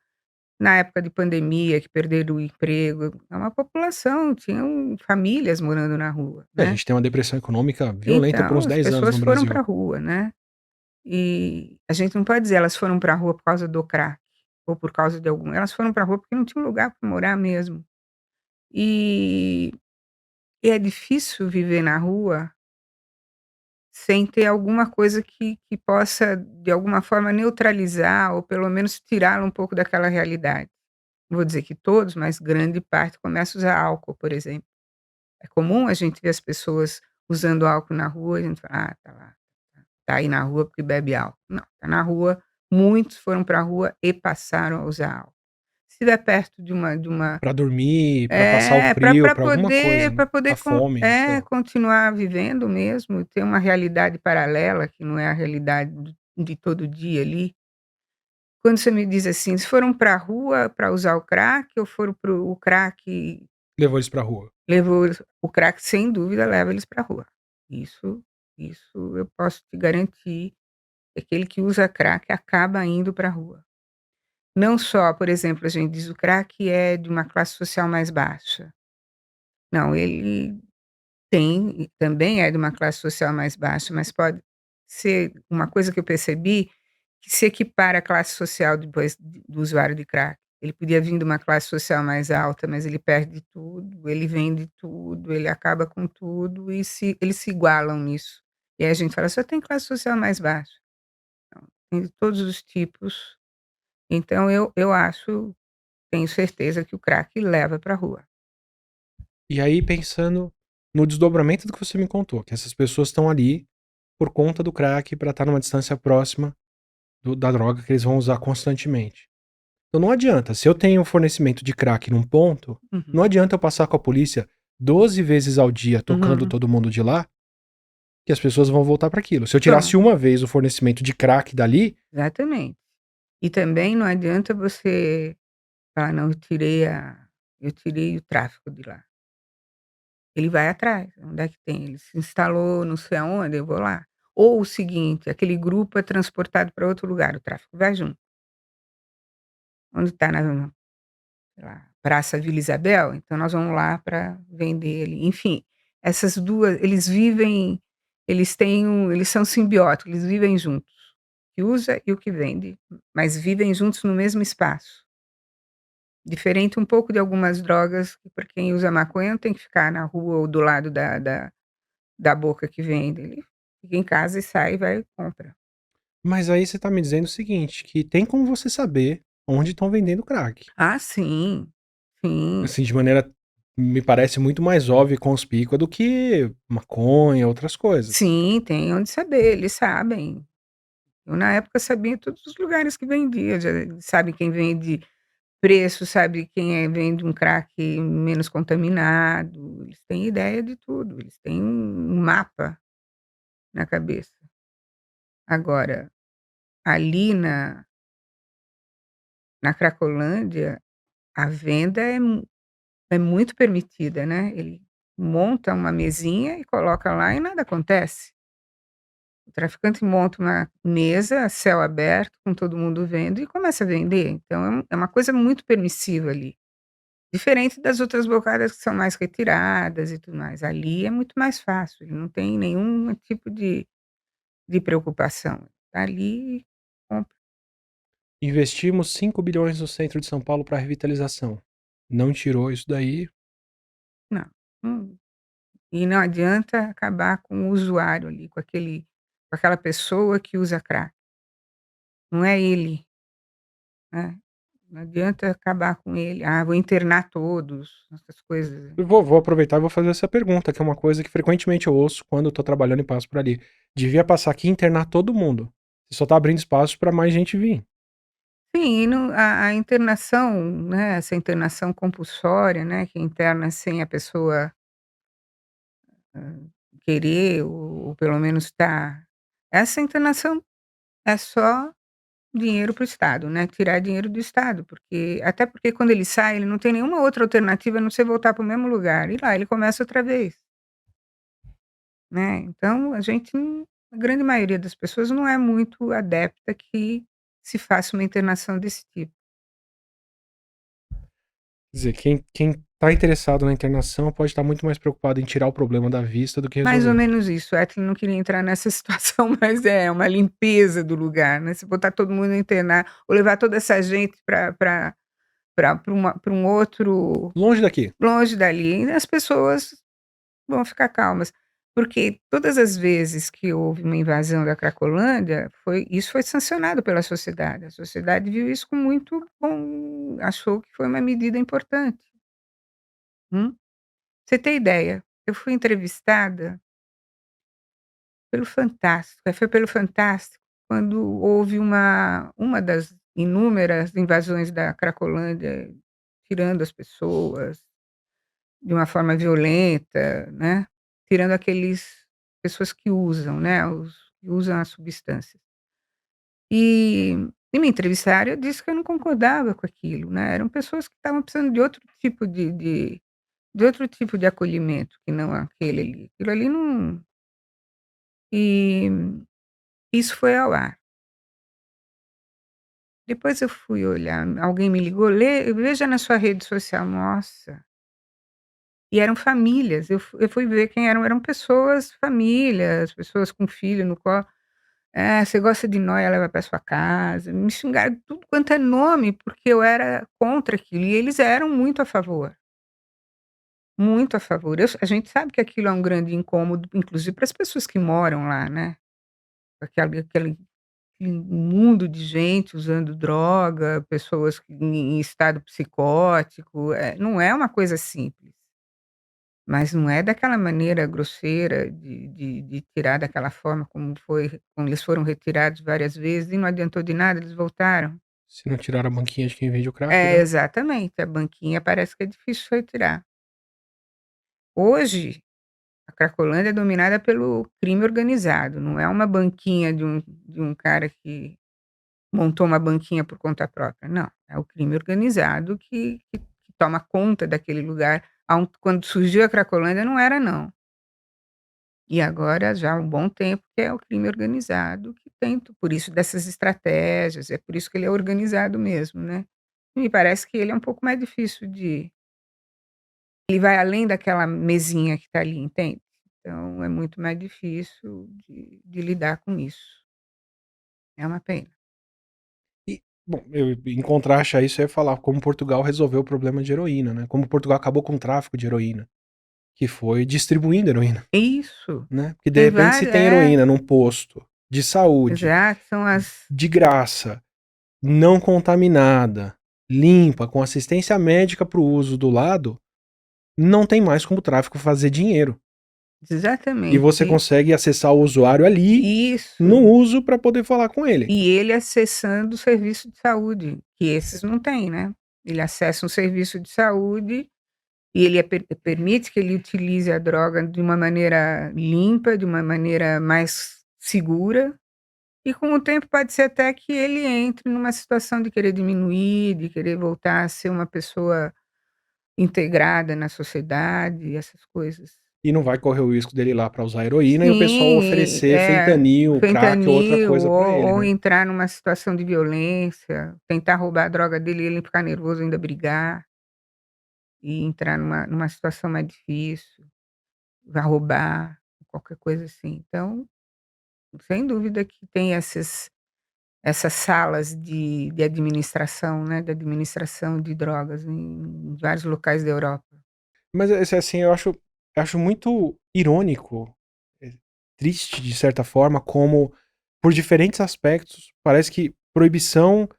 na época de pandemia, que perderam o emprego, é uma população, tinham famílias morando na rua, A né. gente tem uma depressão econômica violenta por Então, uns as 10 anos pessoas no foram Brasil. pra rua, né. E a gente não pode dizer: "Elas foram pra rua por causa do crack", ou por causa de algum elas foram pra rua porque não tinham lugar pra morar mesmo. E e é difícil viver na rua sem ter alguma coisa que possa, de alguma forma, neutralizar ou pelo menos tirá-lo um pouco daquela realidade. Não vou dizer que todos, mas grande parte começa a usar álcool, por exemplo. É comum a gente ver as pessoas usando álcool na rua, a gente fala: "Ah, tá lá, tá aí na rua porque bebe álcool". Não, tá na rua, muitos foram pra rua e passaram a usar álcool. Se estiver perto de uma Pra dormir, pra passar o frio, pra pra alguma coisa, poder né? pra poder A fome, sei lá. continuar vivendo mesmo, ter uma realidade paralela que não é a realidade de todo dia ali. Quando você me diz assim, se foram pra rua pra usar o crack ou foram o crack Levou eles pra rua. levou o crack, sem dúvida leva eles pra rua. Isso isso eu posso te garantir, que aquele que usa crack acaba indo pra rua. Não só, por exemplo, a gente diz: "O crack é de uma classe social mais baixa". Não, ele também é de uma classe social mais baixa, mas pode ser uma coisa que eu percebi, que se equipara à classe social depois do usuário de crack. Ele podia vir de uma classe social mais alta, mas ele perde tudo, ele vende tudo, ele acaba com tudo e eles se igualam nisso. E aí a gente fala: "Só tem classe social mais baixa". Não, tem de todos os tipos. Então eu acho, tenho certeza que o crack leva pra rua. E aí pensando no desdobramento do que você me contou, que essas pessoas estão ali por conta do crack pra estar numa distância próxima da droga que eles vão usar constantemente. Então não adianta, se eu tenho um fornecimento de crack num ponto, não Uhum. adianta eu passar com a polícia 12 vezes ao dia tocando Uhum. todo mundo de lá, que as pessoas vão voltar para aquilo. Se eu tirasse Pronto, uma vez o fornecimento de crack dali, exatamente. E também não adianta você falar: "Não, eu tirei o tráfico de lá". Ele vai atrás, onde é que tem? Ele se instalou não sei aonde, eu vou lá. Ou o seguinte, aquele grupo é transportado para outro lugar, o tráfico vai junto. Onde está na sei lá, Praça Vila Isabel, então nós vamos lá para vender ele. Enfim, essas 2 eles são simbióticos, eles vivem juntos. O que usa e o que vende, mas vivem juntos no mesmo espaço. Diferente um pouco de algumas drogas que, para quem usa maconha, não tem que ficar na rua ou do lado da boca que vende, ele fica em casa e sai e vai e compra. mas aí você tá me dizendo o seguinte, que tem como você saber onde estão vendendo crack. Ah, sim, sim. Assim, de maneira me parece muito mais óbvia e conspícua do que maconha, outras coisas. Sim, tem onde saber, eles sabem. Eu na época sabia todos os lugares que vendia, já sabe quem vende preço, sabe quem vende um crack menos contaminado, eles têm ideia de tudo, eles têm um mapa na cabeça. Agora, ali na Cracolândia, a venda é muito permitida, né, ele monta uma mesinha e coloca lá e nada acontece. O traficante monta uma mesa a céu aberto, com todo mundo vendo e começa a vender, então é uma coisa muito permissiva ali. Diferente das outras bocadas que são mais retiradas e tudo mais, ali é muito mais fácil, ele não tem nenhum tipo de preocupação, tá ali, compra. Investimos 5 bilhões no centro de São Paulo para revitalização. Não tirou isso daí. Não, não, e não adianta acabar com o usuário ali, com aquela pessoa que usa crack, não é ele, né, não adianta acabar com ele, "Ah, vou internar todos", essas coisas. Eu vou aproveitar e vou fazer essa pergunta, que é uma coisa que frequentemente eu ouço quando eu tô trabalhando e passo por ali. Devia passar aqui e internar todo mundo. Você só tá abrindo espaço pra mais gente vir. Sim, e a internação, né, essa internação compulsória, né, que interna sem a pessoa, querer ou pelo menos essa internação é só dinheiro para o Estado, né, tirar dinheiro do Estado, porque até porque quando ele sai, ele não tem nenhuma outra alternativa a não ser voltar para o mesmo lugar, e lá ele começa outra vez, né. Então a grande maioria das pessoas não é muito adepta que se faça uma internação desse tipo. Quer dizer, quem tá interessado na internação pode estar muito mais preocupado em tirar o problema da vista do que Mais ou resolver. menos isso, o Etli não queria entrar nessa situação, mas é uma limpeza do lugar, né, se botar todo mundo a internar, ou levar toda essa gente para um outro Longe daqui. longe dali, as pessoas vão ficar calmas, porque todas as vezes que houve uma invasão da Cracolândia, foi sancionado pela sociedade, a sociedade viu isso com muito bom, achou que foi uma medida importante. Pra você ter ideia, eu fui entrevistada pelo Fantástico, foi pelo Fantástico quando houve uma das inúmeras invasões da Cracolândia, tirando as pessoas de uma forma violenta, né, tirando aqueles pessoas que usam, né, os que usam as substâncias. E me entrevistaram, eu disse que eu não concordava com aquilo, né, eram pessoas que estavam precisando de outro tipo de outro tipo de acolhimento, que não aquele ali. Aquilo ali não, e isso foi ao ar. Depois eu fui olhar, alguém me ligou: Veja na sua rede social", nossa, e eram famílias, eu fui ver quem eram pessoas, famílias, pessoas com filho no colo. "É, você gosta de nóia, leva pra sua casa", me xingaram de tudo quanto é nome, porque eu era contra aquilo, e eles eram muito a favor, muito a favor. A gente sabe que aquilo é um grande incômodo, inclusive para as pessoas que moram lá, né, aquele mundo de gente usando droga, pessoas em estado psicótico, não é uma coisa simples, mas não é daquela maneira grosseira de tirar daquela forma como eles foram retirados várias vezes e não adiantou de nada, eles voltaram. Se não tirar a banquinha de quem vende o crack, É, né. exatamente, a banquinha parece que é difícil retirar. Hoje, a Cracolândia é dominada pelo crime organizado, não é uma banquinha de um cara que montou uma banquinha por conta própria, não, é o crime organizado que toma conta daquele lugar, quando surgiu a Cracolândia não era não. E agora já há um bom tempo que é o crime organizado que tenta, por isso dessas estratégias, é por isso que ele é organizado mesmo, né. E me parece que ele é um pouco mais difícil ele vai além daquela mesinha que está ali, entende. Então é muito mais difícil de lidar com isso. É uma pena. E, bom, eu em contraste a isso, eu ia falar como Portugal resolveu o problema de heroína, né, como Portugal acabou com o tráfico de heroína, que foi distribuindo heroína, Isso, né, porque de tem repente se vários, tem heroína num posto de saúde, exato, são as de graça, não contaminada, limpa, com assistência médica para o uso do lado, não tem mais como o tráfico fazer dinheiro. E você exatamente, consegue acessar o usuário ali, no isso. uso para poder falar com ele. E ele acessando o serviço de saúde, que esses não têm, né. Ele acessa um serviço de saúde e ele permite que ele utilize a droga de uma maneira limpa, de uma maneira mais segura, e com o tempo pode ser até que ele entre numa situação de querer diminuir, de querer voltar a ser uma pessoa integrada na sociedade, essas coisas. E não vai correr o risco dele ir lá para usar heroína e o pessoal Sim, oferecer fentanil, crack ou outra fentanil coisa para ele, ou né. entrar numa situação de violência, tentar roubar a droga dele e ele ficar nervoso, ainda brigar, e entrar numa situação mais difícil, vai roubar, qualquer coisa assim. Então, sem dúvida que tem essas salas de administração, né, de administração de drogas em vários locais da Europa. Mas esse assim, eu acho muito irônico, eh, triste de certa forma, como por diferentes aspectos, parece que proibição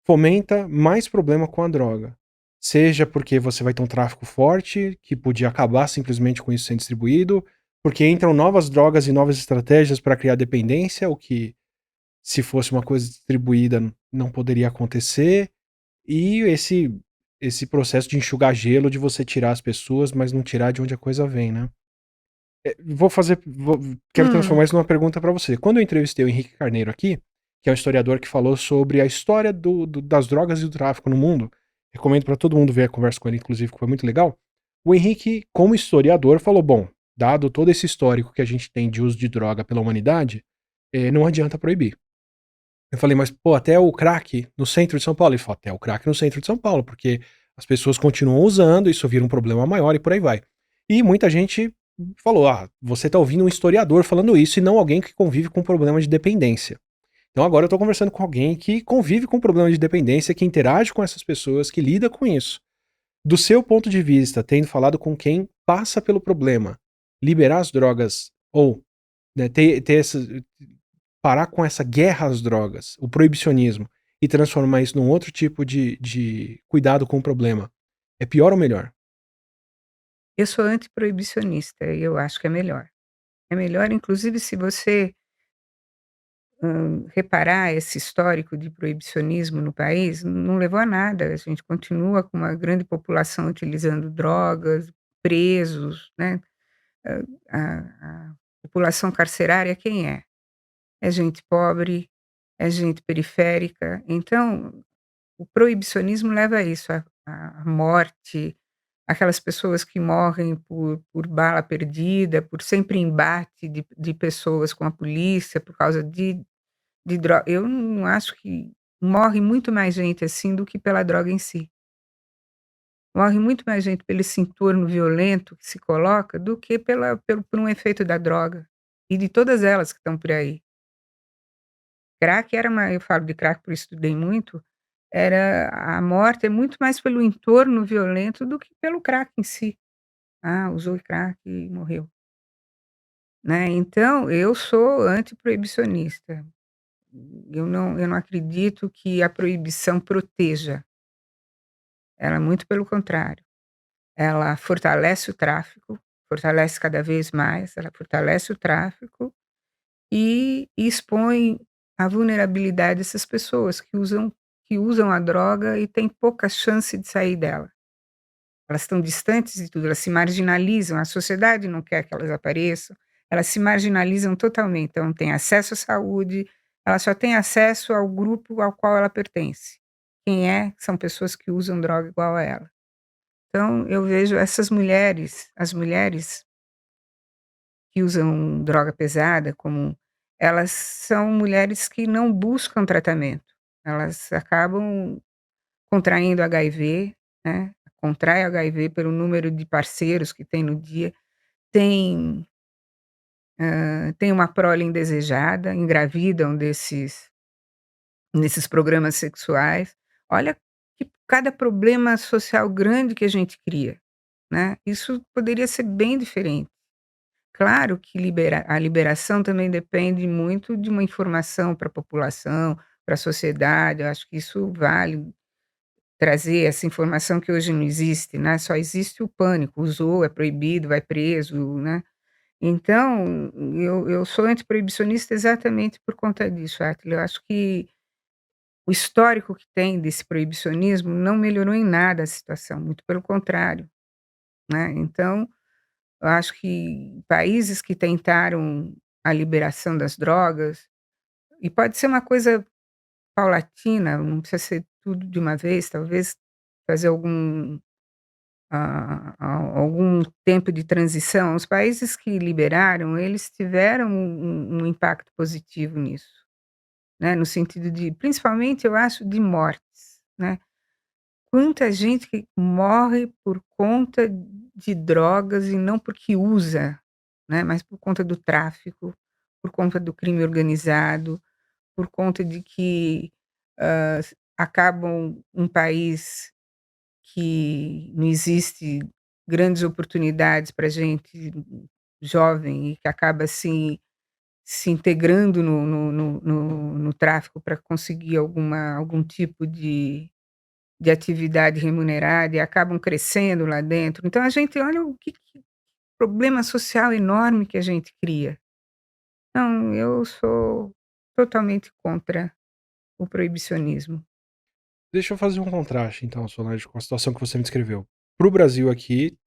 fomenta mais problema com a droga. Seja porque você vai ter um tráfico forte, que podia acabar simplesmente com isso sendo distribuído, porque entram novas drogas e novas estratégias para criar dependência, o que se fosse uma coisa distribuída não poderia acontecer, e esse processo de enxugar gelo, de você tirar as pessoas, mas não tirar de onde a coisa vem, né. Quero Hum, transformar isso numa pergunta pra você. Quando eu entrevistei o Henrique Carneiro aqui, que é um historiador que falou sobre a história das drogas e do tráfico no mundo, recomendo pra todo mundo ver a conversa com ele, inclusive, que foi muito legal. O Henrique, como historiador, falou: "Bom, dado todo esse histórico que a gente tem de uso de droga pela humanidade, não adianta proibir". Eu falei: "Mas, pô, até o crack no centro de São Paulo", ele falou: "Até o crack no centro de São Paulo, porque as pessoas continuam usando, isso vira um problema maior e por aí vai". E muita gente falou: "Ah, você tá ouvindo um historiador falando isso e não alguém que convive com problema de dependência". Então agora eu tô conversando com alguém que convive com problema de dependência, que interage com essas pessoas, que lida com isso. Do seu ponto de vista, tendo falado com quem passa pelo problema, liberar as drogas ou, né, ter essa parar com essa guerra às drogas, o proibicionismo, e transformar isso num outro tipo de cuidado com o problema, é pior ou melhor? eu sou antiproibicionista e eu acho que é melhor. É melhor, inclusive, se você, reparar esse histórico de proibicionismo no país, não levou a nada. A gente continua com uma grande população utilizando drogas, presos, né. A população carcerária quem é? É gente pobre, é gente periférica. Então, o proibicionismo leva a isso, a morte, aquelas pessoas que morrem por bala perdida, por sempre embate de pessoas com a polícia por causa de droga. Eu não acho que morre muito mais gente assim do que pela droga em si. Morre muito mais gente pelo esse entorno violento que se coloca do que por um efeito da droga, e de todas elas que estão por aí. Crack era uma eu falo de crack porque eu estudei muito, era a morte é muito mais pelo entorno violento do que pelo crack em si. Ah, usou crack e morreu, né. Então eu sou antiproibicionista. Eu não acredito que a proibição proteja, ela muito pelo contrário. Ela fortalece o tráfico, fortalece cada vez mais, ela fortalece o tráfico e expõe a vulnerabilidade dessas pessoas que usam a droga e têm pouca chance de sair dela. Elas estão distantes de tudo, elas se marginalizam, a sociedade não quer que elas apareçam, elas se marginalizam totalmente, então não têm acesso à saúde, ela só tem acesso ao grupo ao qual ela pertence. Quem é? São pessoas que usam droga igual a ela. Então eu vejo essas mulheres, as mulheres que usam droga pesada como elas são mulheres que não buscam tratamento, elas acabam contraindo HIV, né, contrai HIV pelo número de parceiros que tem no dia, tem, tem uma prole indesejada, engravidam nesses programas sexuais. Olha que cada problema social grande que a gente cria, né, isso poderia ser bem diferente. Claro que a liberação também depende muito de uma informação para a população, para a sociedade, eu acho que isso vale trazer essa informação que hoje não existe, né, só existe o pânico, usou, é proibido, vai preso, né. Então, eu sou antiproibicionista exatamente por conta disso, Atila, eu acho que o histórico que tem desse proibicionismo não melhorou em nada a situação, muito pelo contrário, né, então eu acho que países que tentaram a liberação das drogas e pode ser uma coisa paulatina, não precisa ser tudo de uma vez, talvez fazer algum tempo de transição. Os países que liberaram, eles tiveram um impacto positivo nisso, né, no sentido de principalmente eu acho de mortes, né. Quanta gente que morre por conta de drogas e não porque usa, né, mas por conta do tráfico, por conta do crime organizado, por conta de que, acabam um país que não existe grandes oportunidades para gente jovem e que acaba se integrando no tráfico para conseguir algum tipo de atividade remunerada e acabam crescendo lá dentro. Então a gente olha o que problema social enorme que a gente cria. Então eu sou totalmente contra o proibicionismo. Deixa eu fazer um contraste, então, Solange, com a situação que você me descreveu. Para o Brasil aqui,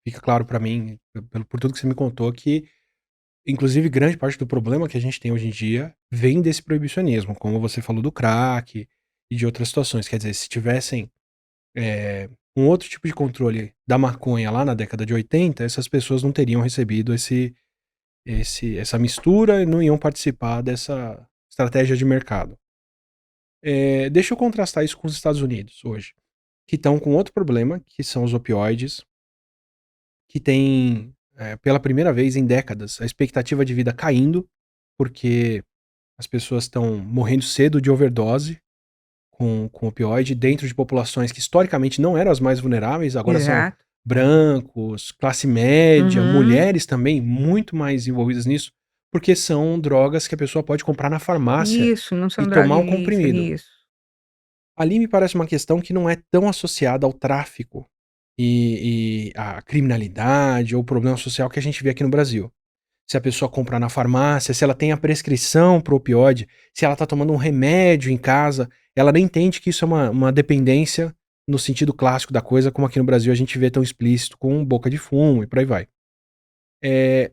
fica claro para mim, por tudo que você me contou, que, inclusive, grande parte do problema que a gente tem hoje em dia vem desse proibicionismo, como você falou do crack e de outras situações. Quer dizer, se tivessem um outro tipo de controle da maconha lá na década de 80, essas pessoas não teriam recebido essa mistura e não iam participar dessa estratégia de mercado. Deixa eu contrastar isso com os Estados Unidos hoje, que estão com outro problema, que são os opioides, que tem, pela primeira vez em décadas, a expectativa de vida caindo, porque as pessoas estão morrendo cedo de overdose com opioide dentro de populações que historicamente não eram as mais vulneráveis, agora são Exato. brancos, classe média, Uhum. mulheres também muito mais envolvidas nisso, porque são drogas que a pessoa pode comprar na farmácia Isso, não e são tomar drogas um comprimido. isso. Ali me parece uma questão que não é tão associada ao tráfico e à criminalidade ou problema social que a gente vê aqui no Brasil. Se a pessoa comprar na farmácia, se ela tem a prescrição para o opioide, se ela está tomando um remédio em casa, ela nem entende que isso é uma dependência no sentido clássico da coisa, como aqui no Brasil a gente vê tão explícito com boca de fumo e por aí vai. Eh,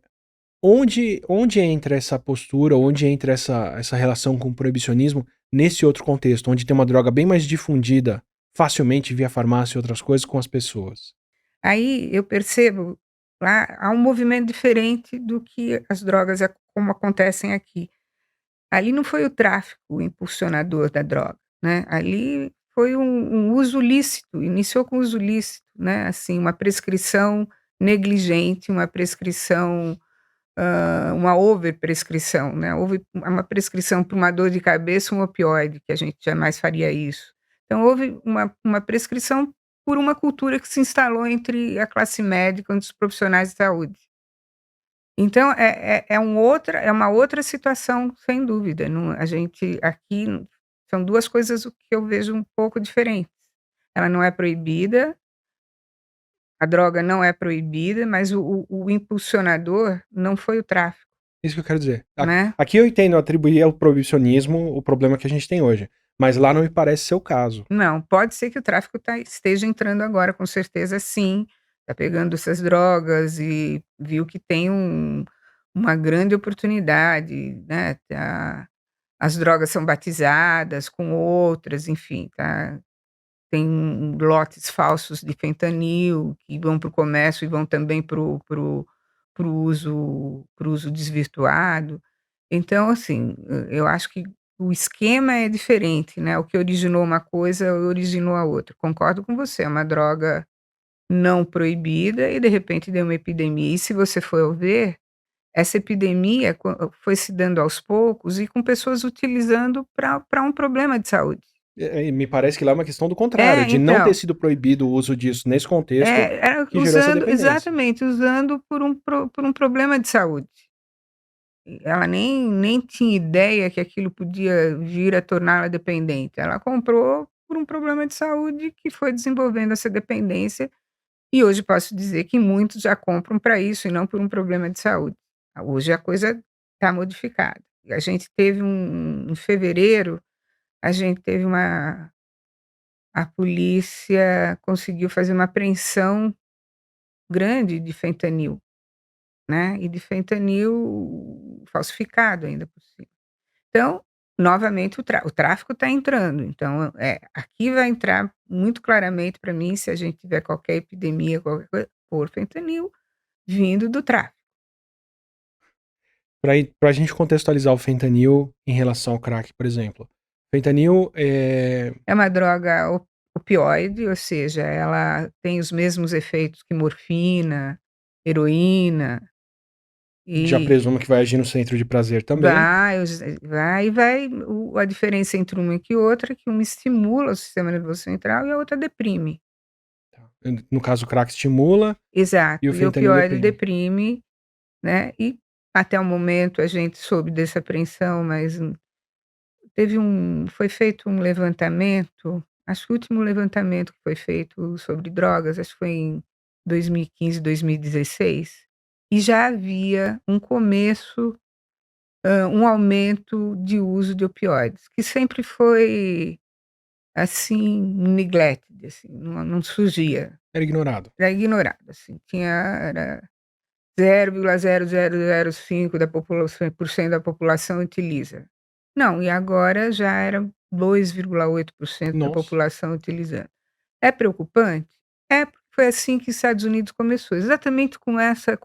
onde entra essa postura, onde entra essa relação com o proibicionismo nesse outro contexto, onde tem uma droga bem mais difundida facilmente via farmácia e outras coisas com as pessoas? Aí eu percebo, lá há um movimento diferente do que as drogas como acontecem aqui. Ali não foi o tráfico o impulsionador da droga, né, ali foi um uso lícito, iniciou com uso lícito, né, assim, uma prescrição negligente, uma prescrição, uma overprescrição, né, houve uma prescrição para uma dor de cabeça, um opioide, que a gente jamais faria isso. Então houve uma prescrição por uma cultura que se instalou entre a classe médica, entre os profissionais de saúde. Então é uma outra situação, sem dúvida, não a gente aqui são 2 coisas o que eu vejo um pouco diferentes. Ela não é proibida, a droga não é proibida, mas o impulsionador não foi o tráfico, Isso que eu quero dizer. né. Aqui eu entendo atribuir ao proibicionismo o problema que a gente tem hoje, mas lá não me parece ser o caso. Não, pode ser que o tráfico esteja entrando agora, com certeza sim, tá pegando essas drogas e viu que tem uma grande oportunidade, né, as drogas são batizadas com outras, enfim, tá, tem lotes falsos de fentanil que vão para o comércio e vão também para o uso desvirtuado. Então, assim, eu acho que o esquema é diferente, né, o que originou uma coisa originou a outra. Concordo com você, é uma droga não proibida e de repente deu uma epidemia. E se você for ver, essa epidemia foi se dando aos poucos e com pessoas utilizando para um problema de saúde. Me parece que lá é uma questão do contrário, É, de não ter então, sido proibido o uso disso nesse contexto era que gerou essa usando dependência. exatamente, usando por um problema de saúde. Ela nem tinha ideia que aquilo podia vir a torná-la dependente. Ela comprou por um problema de saúde que foi desenvolvendo essa dependência, e hoje posso dizer que muitos já compram para isso e não por um problema de saúde. Hoje a coisa está modificada. E a gente teve em fevereiro, a gente teve a polícia conseguiu fazer uma apreensão grande de fentanil, né, e de fentanil falsificado ainda por cima. Então, novamente o tráfico está entrando, então, aqui vai entrar muito claramente para mim, se a gente tiver qualquer epidemia, qualquer coisa, por fentanil vindo do tráfico. Pra gente contextualizar o fentanil em relação ao crack, por exemplo. Fentanil É uma droga opioide, ou seja, ela tem os mesmos efeitos que morfina, heroína, já e presumo que vai agir no centro de prazer também. vai a diferença entre uma e outra é que uma estimula o sistema nervoso central e a outra deprime. Tá. No caso, o crack estimula e o Exato, e o fentanil opioide deprime. deprime, né, e até o momento a gente soube dessa apreensão, mas foi feito um levantamento, acho que o último levantamento que foi feito sobre drogas, acho que foi em 2015, 2016, e já havia um começo, um aumento de uso de opioides, que sempre foi, assim, neglected, assim, não surgia, Era ignorado. era ignorado, assim, era 0,0005 da população por cento da população utiliza. Não, e agora já era 2,8% da Nossa. população utilizando. É preocupante? É, porque foi assim que os Estados Unidos começou, exatamente com essa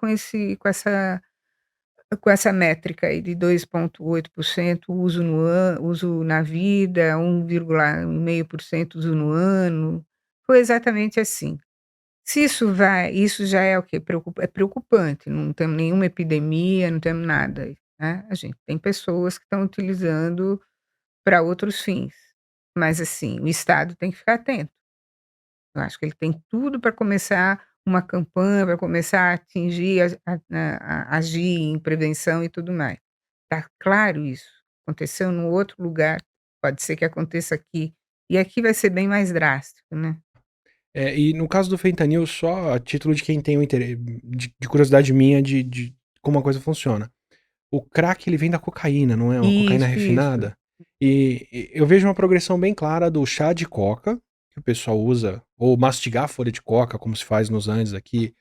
métrica aí de 2,8% uso no uso na vida, 1,5% uso no ano, foi exatamente assim. Se isso já é o quê? É preocupante, não temos nenhuma epidemia, não temos nada, né, a gente tem pessoas que estão utilizando para outros fins, mas assim, o Estado tem que ficar atento. Eu acho que ele tem tudo para começar uma campanha, para começar a atingir, agir em prevenção e tudo mais. Tá claro isso. Aconteceu num outro lugar, pode ser que aconteça aqui, e aqui vai ser bem mais drástico, né. E no caso do fentanil, só a título de quem tem o interesse de curiosidade minha de como a coisa funciona. O crack ele vem da cocaína, não é uma cocaína Isso. refinada? E eu vejo uma progressão bem clara do chá de coca, que o pessoal usa, ou mastigar a folha de coca, como se faz nos Andes aqui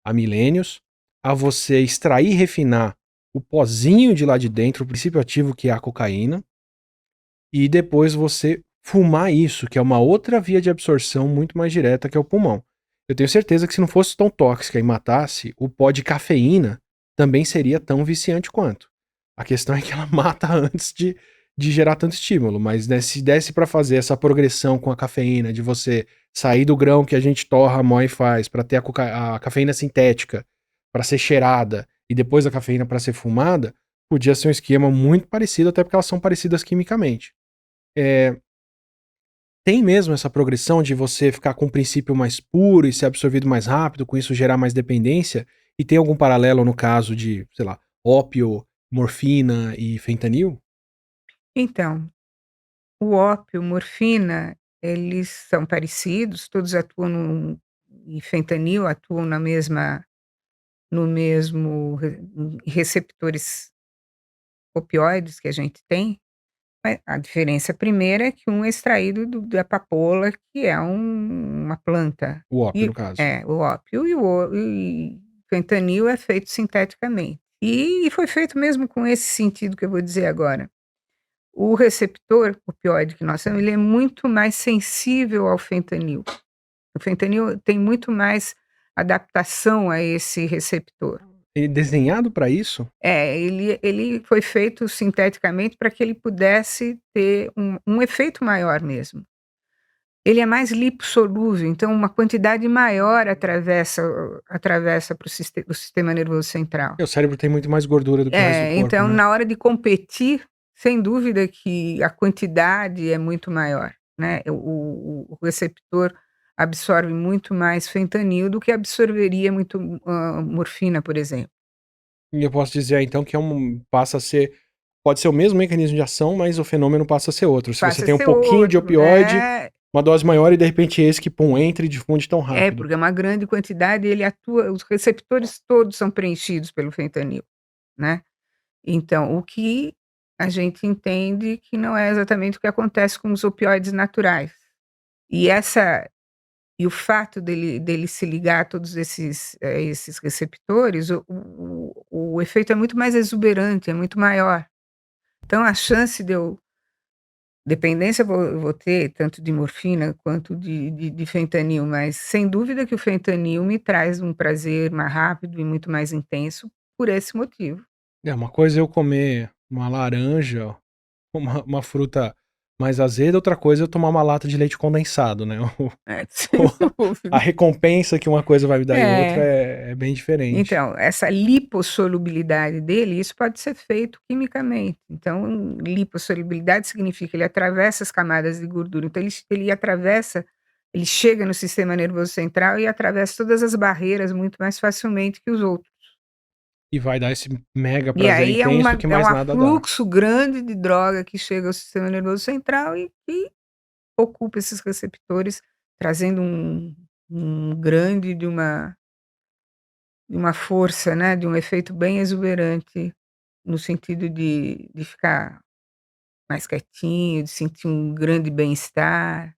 há milênios, a você extrair e refinar o pozinho de lá de dentro, o princípio ativo que é a cocaína, e depois você fumar isso, que é uma outra via de absorção muito mais direta, que é o pulmão. Eu tenho certeza que se não fosse tão tóxica e matasse, o pó de cafeína também seria tão viciante quanto. A questão é que ela mata antes de gerar tanto estímulo, mas né, se desse pra fazer essa progressão com a cafeína, de você sair do grão que a gente torra, moe e faz, pra ter a cafeína sintética, pra ser cheirada, e depois a cafeína pra ser fumada, podia ser um esquema muito parecido, até porque elas são parecidas quimicamente. É, tem mesmo essa progressão de você ficar com um princípio mais puro e ser absorvido mais rápido, com isso gerar mais dependência? E tem algum paralelo no caso de, sei lá, ópio, morfina e fentanil? Então, o ópio, morfina, eles são parecidos, todos atuam e fentanil atuam na mesma no mesmo receptores opioides que a gente tem, a diferença primeira é que um é extraído da papoula, que é uma planta, O ópio, e no caso. o ópio e fentanil é feito sinteticamente. E foi feito mesmo com esse sentido que eu vou dizer agora. O receptor opioide que nós temos, ele é muito mais sensível ao fentanil. O fentanil tem muito mais adaptação a esse receptor. E desenhado pra isso? É, ele foi feito sinteticamente para que ele pudesse ter um efeito maior mesmo. Ele é mais lipossolúvel, então uma quantidade maior atravessa para o sistema nervoso central. O cérebro tem muito mais gordura do que o resto do corpo, Então né? na hora de competir, sem dúvida que a quantidade é muito maior, né, o receptor absorve muito mais fentanil do que absorveria muito, morfina, por exemplo. E eu posso dizer então que passa a ser, pode ser o mesmo mecanismo de ação, mas o fenômeno passa a ser outro. Se você Passa a tem um ser pouquinho de outro. opioide, uma dose maior e de repente esse que pum, entra e difunde tão rápido. Porque é uma grande quantidade, ele atua, os receptores todos são preenchidos pelo fentanil, né. Então, o que a gente entende que não é exatamente o que acontece com os opioides naturais. E essa e o fato dele se ligar a todos esses receptores, o efeito é muito mais exuberante, é muito maior. Então a chance de eu dependência eu vou ter tanto de morfina quanto de fentanil, mas sem dúvida que o fentanil me traz um prazer mais rápido e muito mais intenso por esse motivo. É, uma coisa é eu comer uma laranja, uma fruta mais azeda, outra coisa é eu tomar uma lata de leite condensado, né. É, sem A dúvida. recompensa que uma coisa vai me dar e outra É. é bem diferente. Então, essa lipossolubilidade dele, isso pode ser feito quimicamente. Então, lipossolubilidade significa ele atravessa as camadas de gordura, então ele atravessa, ele chega no sistema nervoso central e atravessa todas as barreiras muito mais facilmente que os outros. E vai dar esse mega E prazer aí intenso que é um mais nada dá. afluxo grande de droga que chega ao sistema nervoso central e ocupa esses receptores, trazendo um grande de uma força, né, de um efeito bem exuberante no sentido de ficar mais quietinho, de sentir um grande bem-estar.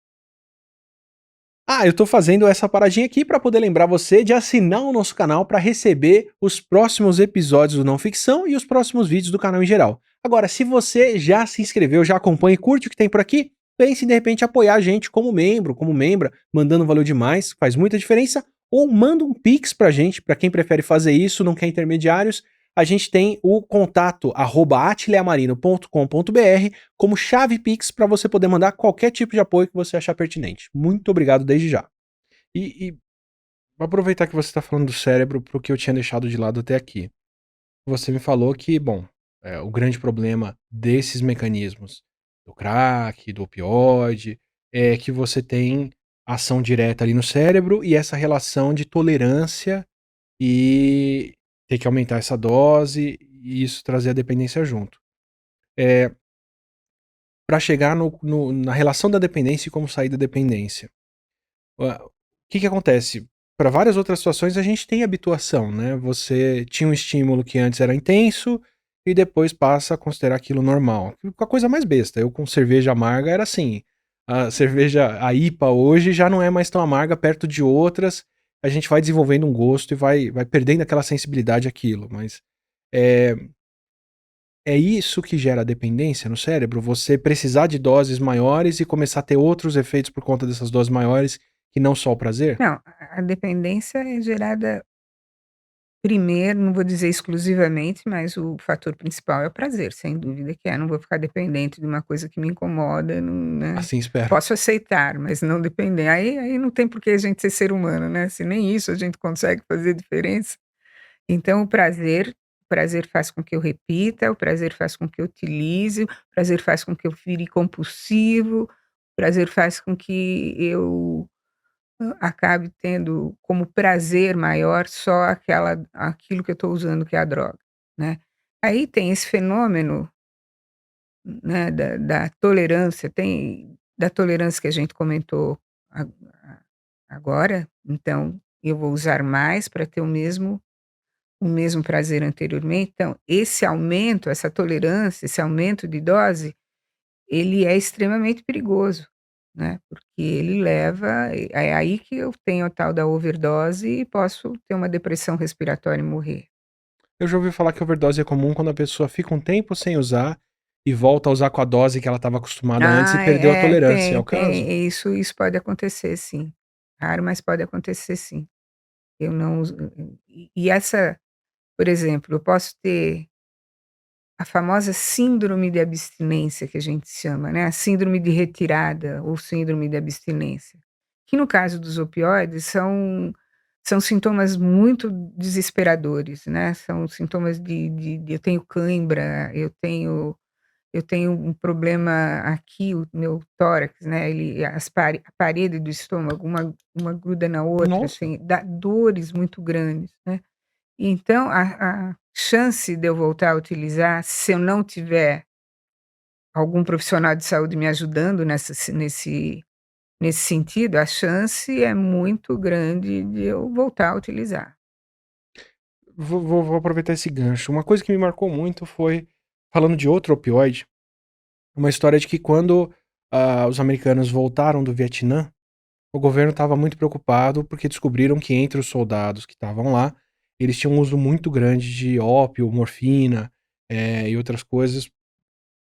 Ah, eu tô fazendo essa paradinha aqui pra poder lembrar você de assinar o nosso canal pra receber os próximos episódios do Não Ficção e os próximos vídeos do canal em geral. Agora, se você já se inscreveu, já acompanha e curte o que tem por aqui, pense em de repente apoiar a gente como membro, como membra, mandando valeu demais, faz muita diferença, ou manda um Pix pra gente, pra quem prefere fazer isso, não quer intermediários. A gente tem o contato @atileamarino.com.br como chave Pix para você poder mandar qualquer tipo de apoio que você achar pertinente. Muito obrigado desde já. E vou aproveitar que você está falando do cérebro para o que eu tinha deixado de lado até aqui. Você me falou que, bom, o grande problema desses mecanismos, do crack, do opioide, é que você tem ação direta ali no cérebro e essa relação de tolerância e ter que aumentar essa dose e isso trazer a dependência junto. É, para chegar na relação da dependência e como sair da dependência. O que acontece? Para várias outras situações a gente tem habituação, né? Você tinha um estímulo que antes era intenso e depois passa a considerar aquilo normal. Com a coisa mais besta. Eu com cerveja amarga era assim. A cerveja, a IPA hoje já não é mais tão amarga perto de outras. A gente vai desenvolvendo um gosto e vai perdendo aquela sensibilidade àquilo. Mas é, é isso que gera dependência no cérebro? Você precisar de doses maiores e começar a ter outros efeitos por conta dessas doses maiores que não só o prazer? Não, a dependência é gerada primeiro, não vou dizer exclusivamente, mas o fator principal é o prazer, sem dúvida que é. Não vou ficar dependente de uma coisa que me incomoda, não, né. Assim espero. Posso aceitar, mas não depender. Aí não tem por que a gente ser ser humano, né, se nem isso a gente consegue fazer diferença. Então o prazer faz com que eu repita, o prazer faz com que eu utilize, o prazer faz com que eu vire compulsivo, o prazer faz com que eu acabe tendo como prazer maior só aquilo que eu estou usando, que é a droga, né. Aí tem esse fenômeno, né, da tolerância, tem da tolerância que a gente comentou a agora, então eu vou usar mais para ter o mesmo prazer anteriormente. Então, esse aumento, essa tolerância, esse aumento de dose, ele é extremamente perigoso, né, porque ele leva é aí que eu tenho a tal da overdose e posso ter uma depressão respiratória e morrer. Eu já ouvi falar que overdose é comum quando a pessoa fica um tempo sem usar e volta a usar com a dose que ela estava acostumada antes e Ah, perdeu a tolerância, é tem, o caso? tem, isso pode acontecer sim. Raro, mas pode acontecer sim. Eu não uso e essa, por exemplo, eu posso ter a famosa síndrome de abstinência que a gente chama, né, a síndrome de retirada ou síndrome de abstinência, que no caso dos opioides são sintomas muito desesperadores, né, são sintomas de eu tenho cãibra, eu tenho um problema aqui, o meu tórax, né, ele a parede do estômago, uma gruda na outra, Nossa, assim, dá dores muito grandes, né. Então a chance de eu voltar a utilizar, se eu não tiver algum profissional de saúde me ajudando nesse sentido, a chance é muito grande de eu voltar a utilizar. vou aproveitar esse gancho. Uma coisa que me marcou muito foi, falando de outro opioide, uma história de que quando, os americanos voltaram do Vietnã, o governo estava muito preocupado, porque descobriram que entre os soldados que estavam lá, eles tinham um uso muito grande de ópio, morfina, e outras coisas.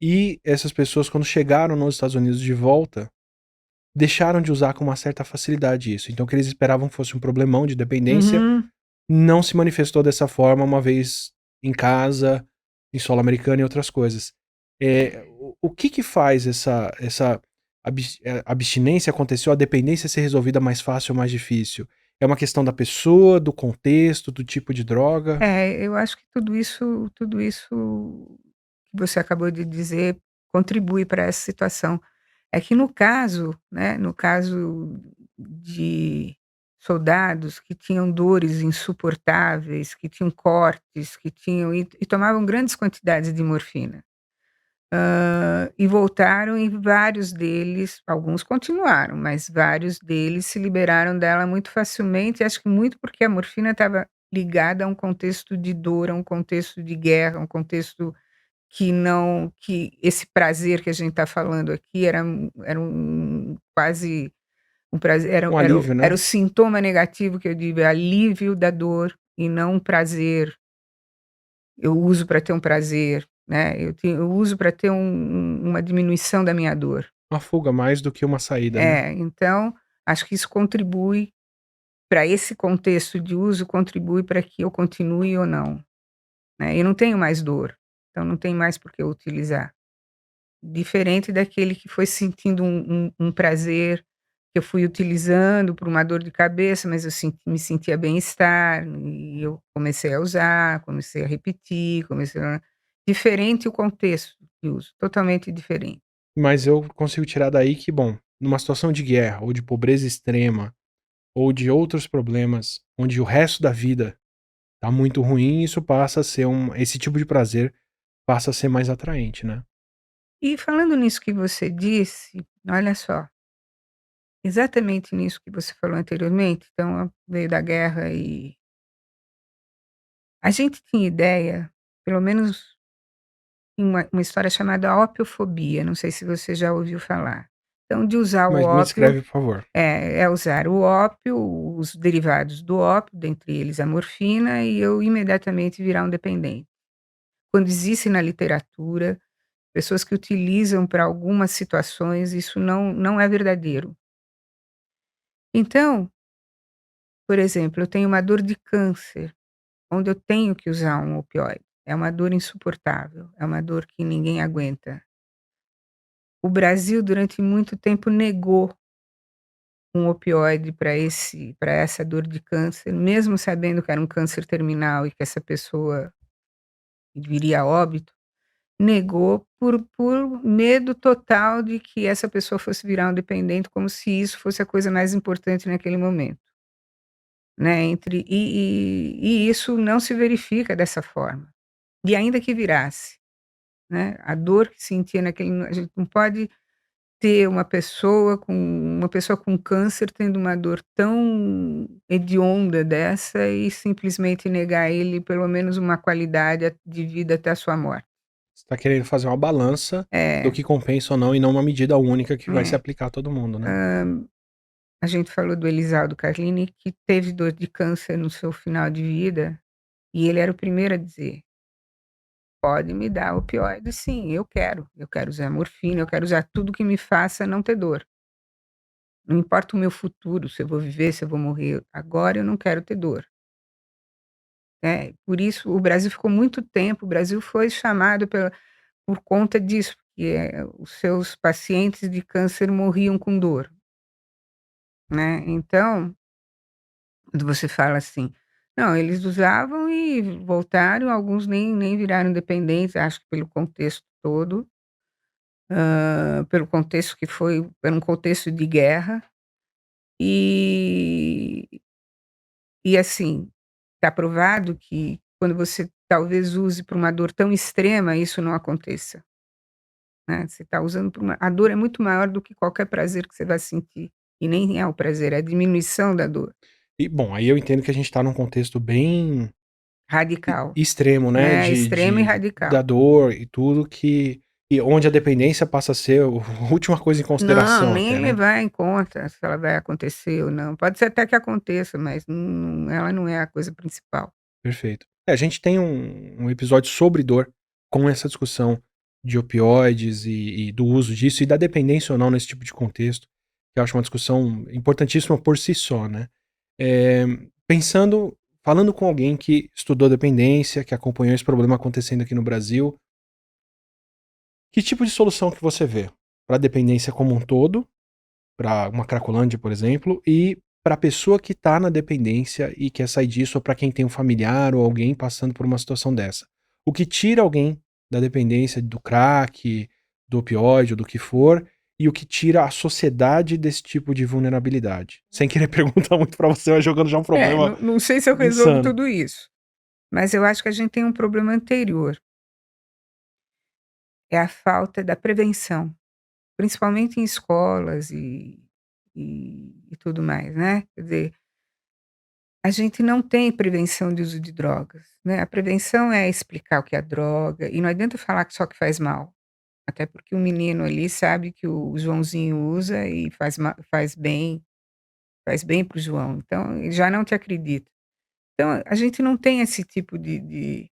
E essas pessoas, quando chegaram nos Estados Unidos de volta, deixaram de usar com uma certa facilidade isso. Então o que eles esperavam fosse um problemão de dependência, Uhum. não se manifestou dessa forma uma vez em casa, em solo americano e outras coisas. O que que faz essa abstinência acontecer ou a dependência ser resolvida mais fácil ou mais difícil? É uma questão da pessoa, do contexto, do tipo de droga? É, eu acho que tudo isso que você acabou de dizer contribui para essa situação. É que no caso, né, no caso de soldados que tinham dores insuportáveis, que tinham cortes, que tinham e tomavam grandes quantidades de morfina. E voltaram e vários deles, alguns continuaram, mas vários deles se liberaram dela muito facilmente, acho que muito porque a morfina estava ligada a um contexto de dor, a um contexto de guerra, um contexto que esse prazer que a gente está falando aqui era um quase um prazer, Um alívio, era né? o sintoma negativo que eu digo, é alívio da dor e não um prazer. Eu uso para ter um prazer, né, eu uso para ter uma diminuição da minha dor. Uma fuga mais do que uma saída, né? É, então, acho que isso contribui para esse contexto de uso, contribui para que eu continue ou não, né. Eu não tenho mais dor, então não tem mais por que eu utilizar. Diferente daquele que foi sentindo um prazer, que eu fui utilizando por uma dor de cabeça, mas eu me sentia bem-estar, e eu comecei a usar, comecei a repetir, comecei a diferente o contexto de uso, totalmente diferente. Mas eu consigo tirar daí que, bom, numa situação de guerra ou de pobreza extrema ou de outros problemas, onde o resto da vida tá muito ruim, isso passa a ser esse tipo de prazer passa a ser mais atraente, né. E falando nisso que você disse, olha só, exatamente nisso que você falou anteriormente, então veio da guerra e a gente tinha ideia, pelo menos uma história chamada opiofobia, não sei se você já ouviu falar. Então de usar o Mas me ópio descreve, por favor. é usar o ópio, os derivados do ópio, dentre eles a morfina, e eu imediatamente virar um dependente. Quando existe na literatura pessoas que utilizam para algumas situações, isso não é verdadeiro. Então, por exemplo, eu tenho uma dor de câncer, onde eu tenho que usar um opioide. É uma dor insuportável, é uma dor que ninguém aguenta. O Brasil, durante muito tempo, negou um opioide para essa dor de câncer, mesmo sabendo que era um câncer terminal e que essa pessoa viria a óbito, negou por medo total de que essa pessoa fosse virar um dependente, como se isso fosse a coisa mais importante naquele momento, né, e isso não se verifica dessa forma. E ainda que virasse, né, a dor que sentia naquele, a gente não pode ter uma pessoa com câncer tendo uma dor tão hedionda dessa e simplesmente negar a ele pelo menos uma qualidade de vida até a sua morte. Você tá querendo fazer uma balança do É, que compensa ou não e não uma medida única que vai se é. aplicar a todo mundo, né. A gente falou do Elisaldo Carlini, que teve dor de câncer no seu final de vida, e ele era o primeiro a dizer: "Pode me dar opioide sim, eu quero usar morfina, eu quero usar tudo que me faça não ter dor. Não importa o meu futuro, se eu vou viver, se eu vou morrer, agora eu não quero ter dor". Né, por isso o Brasil ficou muito tempo, o Brasil foi chamado por conta disso, porque, os seus pacientes de câncer morriam com dor, né, então quando você fala assim: "Não, eles usavam e voltaram, alguns nem viraram dependentes", acho que pelo contexto todo, pelo contexto que foi era um contexto de guerra, e assim, está provado que quando você talvez use para uma dor tão extrema, isso não aconteça, né, você está usando para uma a dor é muito maior do que qualquer prazer que você vai sentir, e nem é o prazer, é a diminuição da dor, E bom, aí eu entendo que a gente tá num contexto bem radical, extremo, né, né, extremo e da radical. dor e tudo e onde a dependência passa a ser a última coisa em Não, consideração nem até, né. levar em conta se ela vai acontecer ou não. Pode ser até que aconteça, mas ela não é a coisa principal. Perfeito. É, a gente tem um episódio sobre dor, com essa discussão de opioides e do uso disso e da dependência ou não nesse tipo de contexto, que eu acho uma discussão importantíssima por si só, né. Eh, pensando falando com alguém que estudou dependência, que acompanhou esse problema acontecendo aqui no Brasil, que tipo de solução que você vê para a dependência como um todo, para uma Cracolândia, por exemplo, e para a pessoa que está na dependência e quer sair disso, ou para quem tem um familiar ou alguém passando por uma situação dessa. O que tira alguém da dependência do crack, do opioide ou do que for, e o que tira a sociedade desse tipo de vulnerabilidade? Sem querer perguntar muito para você, mas jogando já um É, problema não sei se eu resolvo insano. tudo isso, mas eu acho que a gente tem um problema anterior, é a falta da prevenção, principalmente em escolas e tudo mais, né. Quer dizer, a gente não tem prevenção de uso de drogas, né. A prevenção é explicar o que é droga, e não adianta falar que só que faz mal, até porque o menino ali sabe que o Joãozinho usa e faz bem para o João, então ele já não te acredita. Então a gente não tem esse tipo de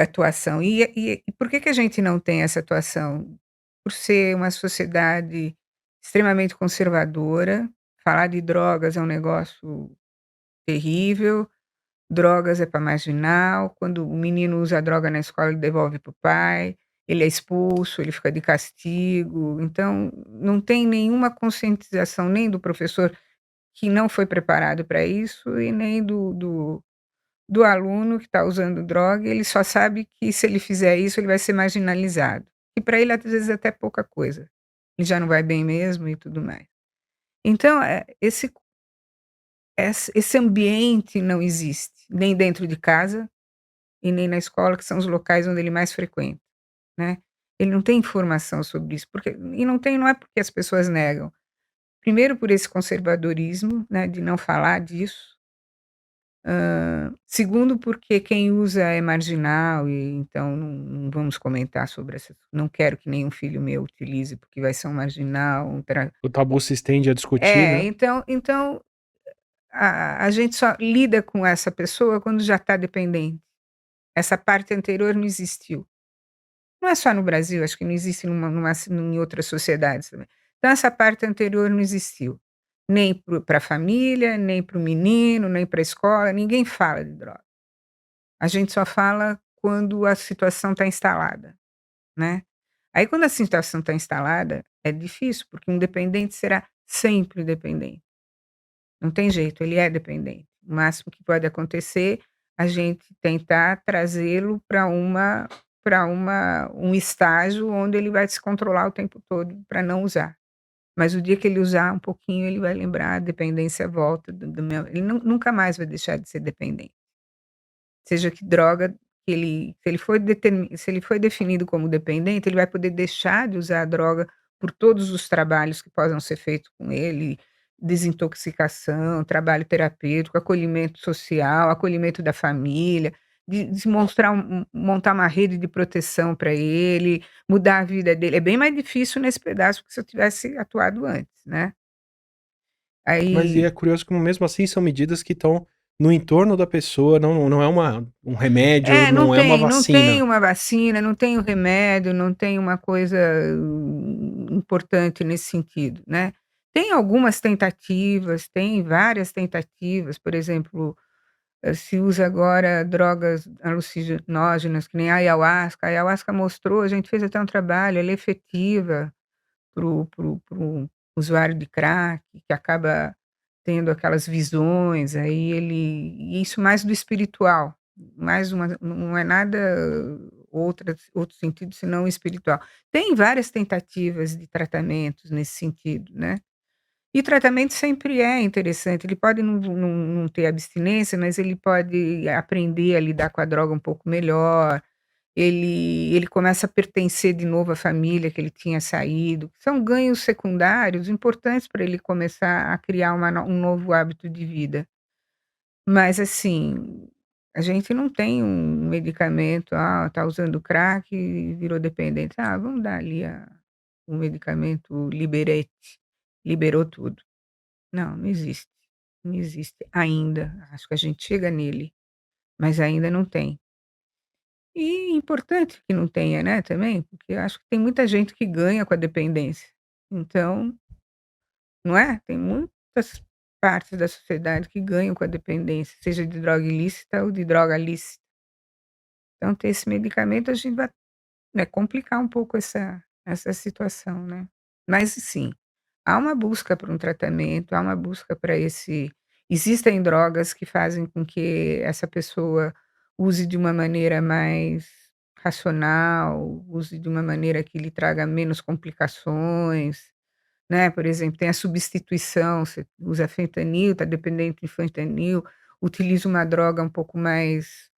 atuação. E por que que a gente não tem essa atuação? Por ser uma sociedade extremamente conservadora, falar de drogas é um negócio terrível, drogas é para marginal, quando o menino usa droga na escola ele devolve para o pai, ele é expulso, ele fica de castigo, então não tem nenhuma conscientização nem do professor que não foi preparado para isso e nem do aluno que está usando droga, ele só sabe que se ele fizer isso ele vai ser marginalizado, e para ele às vezes é até pouca coisa, ele já não vai bem mesmo e tudo mais. Então, esse ambiente não existe, nem dentro de casa e nem na escola, que são os locais onde ele mais frequenta, né. Ele não tem informação sobre isso, porque não é porque as pessoas negam, primeiro por esse conservadorismo, né, de não falar disso, segundo porque quem usa é marginal e então não vamos comentar sobre essa, não quero que nenhum filho meu utilize, porque vai ser um marginal, um tra O tabu se estende a discutir, é, né. então a gente só lida com essa pessoa quando já está dependente. Essa parte anterior não existiu. Não é só no Brasil, acho que não existe em outras sociedades também. Então essa parte anterior não existiu. Nem para a família, nem para o menino, nem para a escola, ninguém fala de droga. A gente só fala quando a situação está instalada, né. Aí quando a situação está instalada, é difícil, porque um dependente será sempre dependente. Não tem jeito, ele é dependente. O máximo que pode acontecer, a gente tentar trazê-lo para um estágio onde ele vai se controlar o tempo todo para não usar. Mas o dia que ele usar um pouquinho, ele vai lembrar, a dependência volta do meu ele nunca mais vai deixar de ser dependente. Seja que droga que ele se ele foi definido como dependente, ele vai poder deixar de usar a droga por todos os trabalhos que possam ser feitos com ele, desintoxicação, trabalho terapêutico, acolhimento social, acolhimento da família, de mostrar montar uma rede de proteção para ele, mudar a vida dele. É bem mais difícil nesse pedaço que se eu tivesse atuado antes, né. Mas e é Aí curioso como mesmo assim são medidas que estão no entorno da pessoa, não é um remédio, é, não não é uma tem não tem vacina. uma vacina, não tem um remédio, não tem uma coisa importante nesse sentido, né. Tem algumas tentativas, tem várias tentativas, por exemplo, se usa agora drogas alucinógenas, que nem a ayahuasca mostrou, a gente fez até um trabalho, ela é efetiva para o usuário de crack, que acaba tendo aquelas visões, aí ele e isso mais do espiritual, mais uma não é nada outro sentido senão o espiritual. Tem várias tentativas de tratamentos nesse sentido, né. E tratamento sempre é interessante, ele pode não ter abstinência, mas ele pode aprender a lidar com a droga um pouco melhor, ele começa a pertencer de novo à família que ele tinha saído, são ganhos secundários importantes para ele começar a criar um novo hábito de vida. Mas assim, a gente não tem um medicamento, tá usando crack e virou dependente, vamos dar ali o medicamento Liberete, liberou tudo. Não, não existe, não existe ainda, acho que a gente chega nele, mas ainda não tem. E importante que não tenha, né, também, porque eu acho que tem muita gente que ganha com a dependência. Então, não é? Tem muitas partes da sociedade que ganham com a dependência, seja de droga ilícita ou de droga lícita. Então ter esse medicamento a gente vai, né, complicar um pouco essa situação, né. Mas sim, há uma busca por um tratamento, há uma busca para esse existem drogas que fazem com que essa pessoa use de uma maneira mais racional, use de uma maneira que lhe traga menos complicações, né, por exemplo, tem a substituição, você usa fentanil, está dependente de fentanil, utiliza uma droga um pouco mais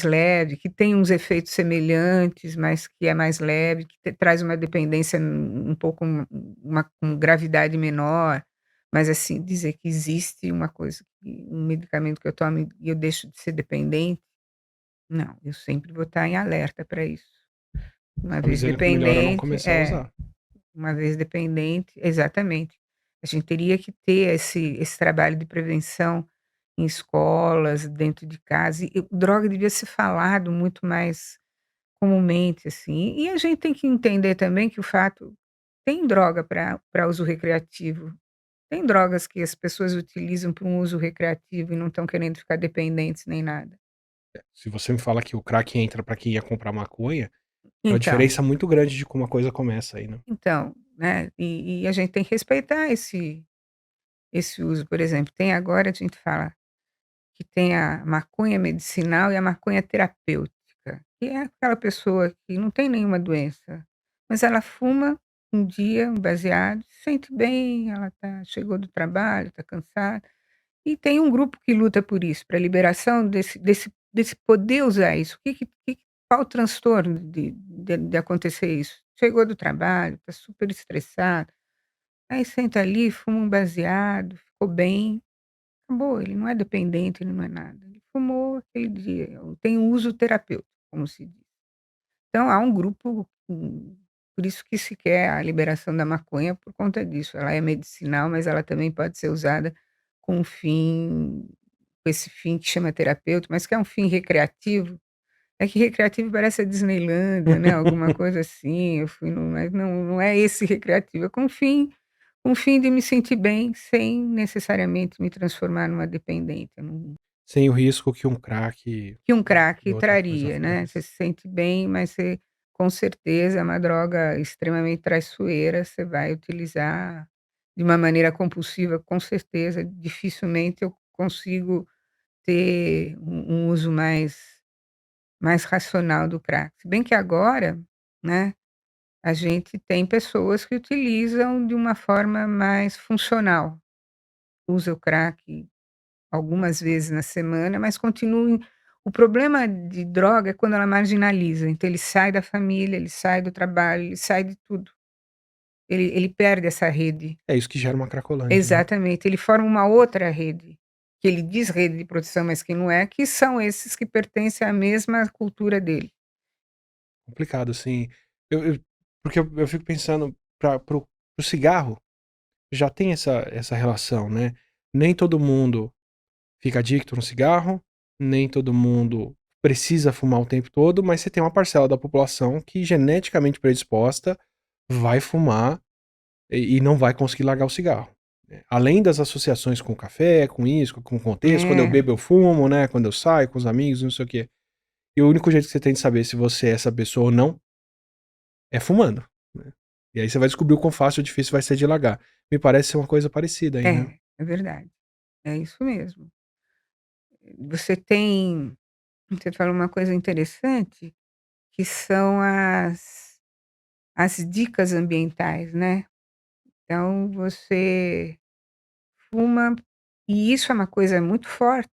leve, que tem uns efeitos semelhantes, mas que é mais leve, que traz uma dependência um pouco uma com gravidade menor, Mas, assim, dizer que existe uma coisa um medicamento que eu tomo e eu deixo de ser dependente, não, eu sempre vou estar em alerta para isso. Você Uma tá me vez dizendo que o melhor é não dependente começar a usar. uma vez dependente exatamente. A gente teria que ter esse trabalho de prevenção em escolas, dentro de casa, e droga devia ser falado muito mais comumente, assim. E a gente tem que entender também que o fato tem droga para uso recreativo, tem drogas que as pessoas utilizam para um uso recreativo e não estão querendo ficar dependentes nem nada. Se você me fala que o crack entra pra quem ia comprar maconha, é uma Então diferença muito grande de como a coisa começa aí, né. né, e a gente tem que respeitar esse uso. Por exemplo, tem agora a gente fala que tem a maconha medicinal e a maconha terapêutica, que é aquela pessoa que não tem nenhuma doença, mas ela fuma um dia um baseado, se sente bem, ela chegou do trabalho, está cansada, e tem um grupo que luta por isso, pra liberação desse poder usar isso. O qual o transtorno de acontecer isso? Chegou do trabalho, está super estressado, aí senta ali, fuma um baseado, ficou bem. Acabou, ele não é dependente, ele não é nada. Ele fumou aquele dia, tem um uso terapêutico, como se diz. Então há um grupo, por isso que se quer a liberação da maconha por conta disso. Ela é medicinal, mas ela também pode ser usada com um fim com esse fim que chama terapêutico, mas que é um fim recreativo. É que recreativo parece a Disneylândia, né, alguma coisa assim, eu fui num mas não é esse recreativo, é com fim de me sentir bem, sem necessariamente me transformar numa dependente, eu não Sem o risco que um crack que um e crack outra coisa traria, né. Você faz. se sente bem, mas você com certeza é uma droga extremamente traiçoeira, você vai utilizar de uma maneira compulsiva, com certeza, dificilmente eu consigo ter um uso mais racional do crack. Se bem que agora, né, a gente tem pessoas que utilizam de uma forma mais funcional. Usa o crack algumas vezes na semana, mas continua o problema de droga é quando ela marginaliza, então ele sai da família, ele sai do trabalho, ele sai de tudo. Ele perde essa rede. É isso que gera uma cracolândia, né. Exatamente, ele forma uma outra rede, que ele diz rede de proteção, mas que não é, que são esses que pertencem à mesma cultura dele. Complicado, assim. Eu porque eu fico pensando para o cigarro, já tem essa relação, né. Nem todo mundo fica adicto no cigarro, nem todo mundo precisa fumar o tempo todo, mas você tem uma parcela da população que geneticamente predisposta vai fumar e não vai conseguir largar o cigarro, né. Além das associações com o café, com isso, com o contexto, quando eu É, bebo eu fumo, né, quando eu saio com os amigos, não sei o quê. E o único jeito que você tem de saber se você é essa pessoa ou não, é fumando, né. E aí você vai descobrir o quão fácil ou difícil vai ser de largar. Me parece ser uma coisa parecida aí, né. é verdade, é isso mesmo. Você tem você falou uma coisa interessante, que são as dicas ambientais, né. Então você fuma e isso é uma coisa muito forte.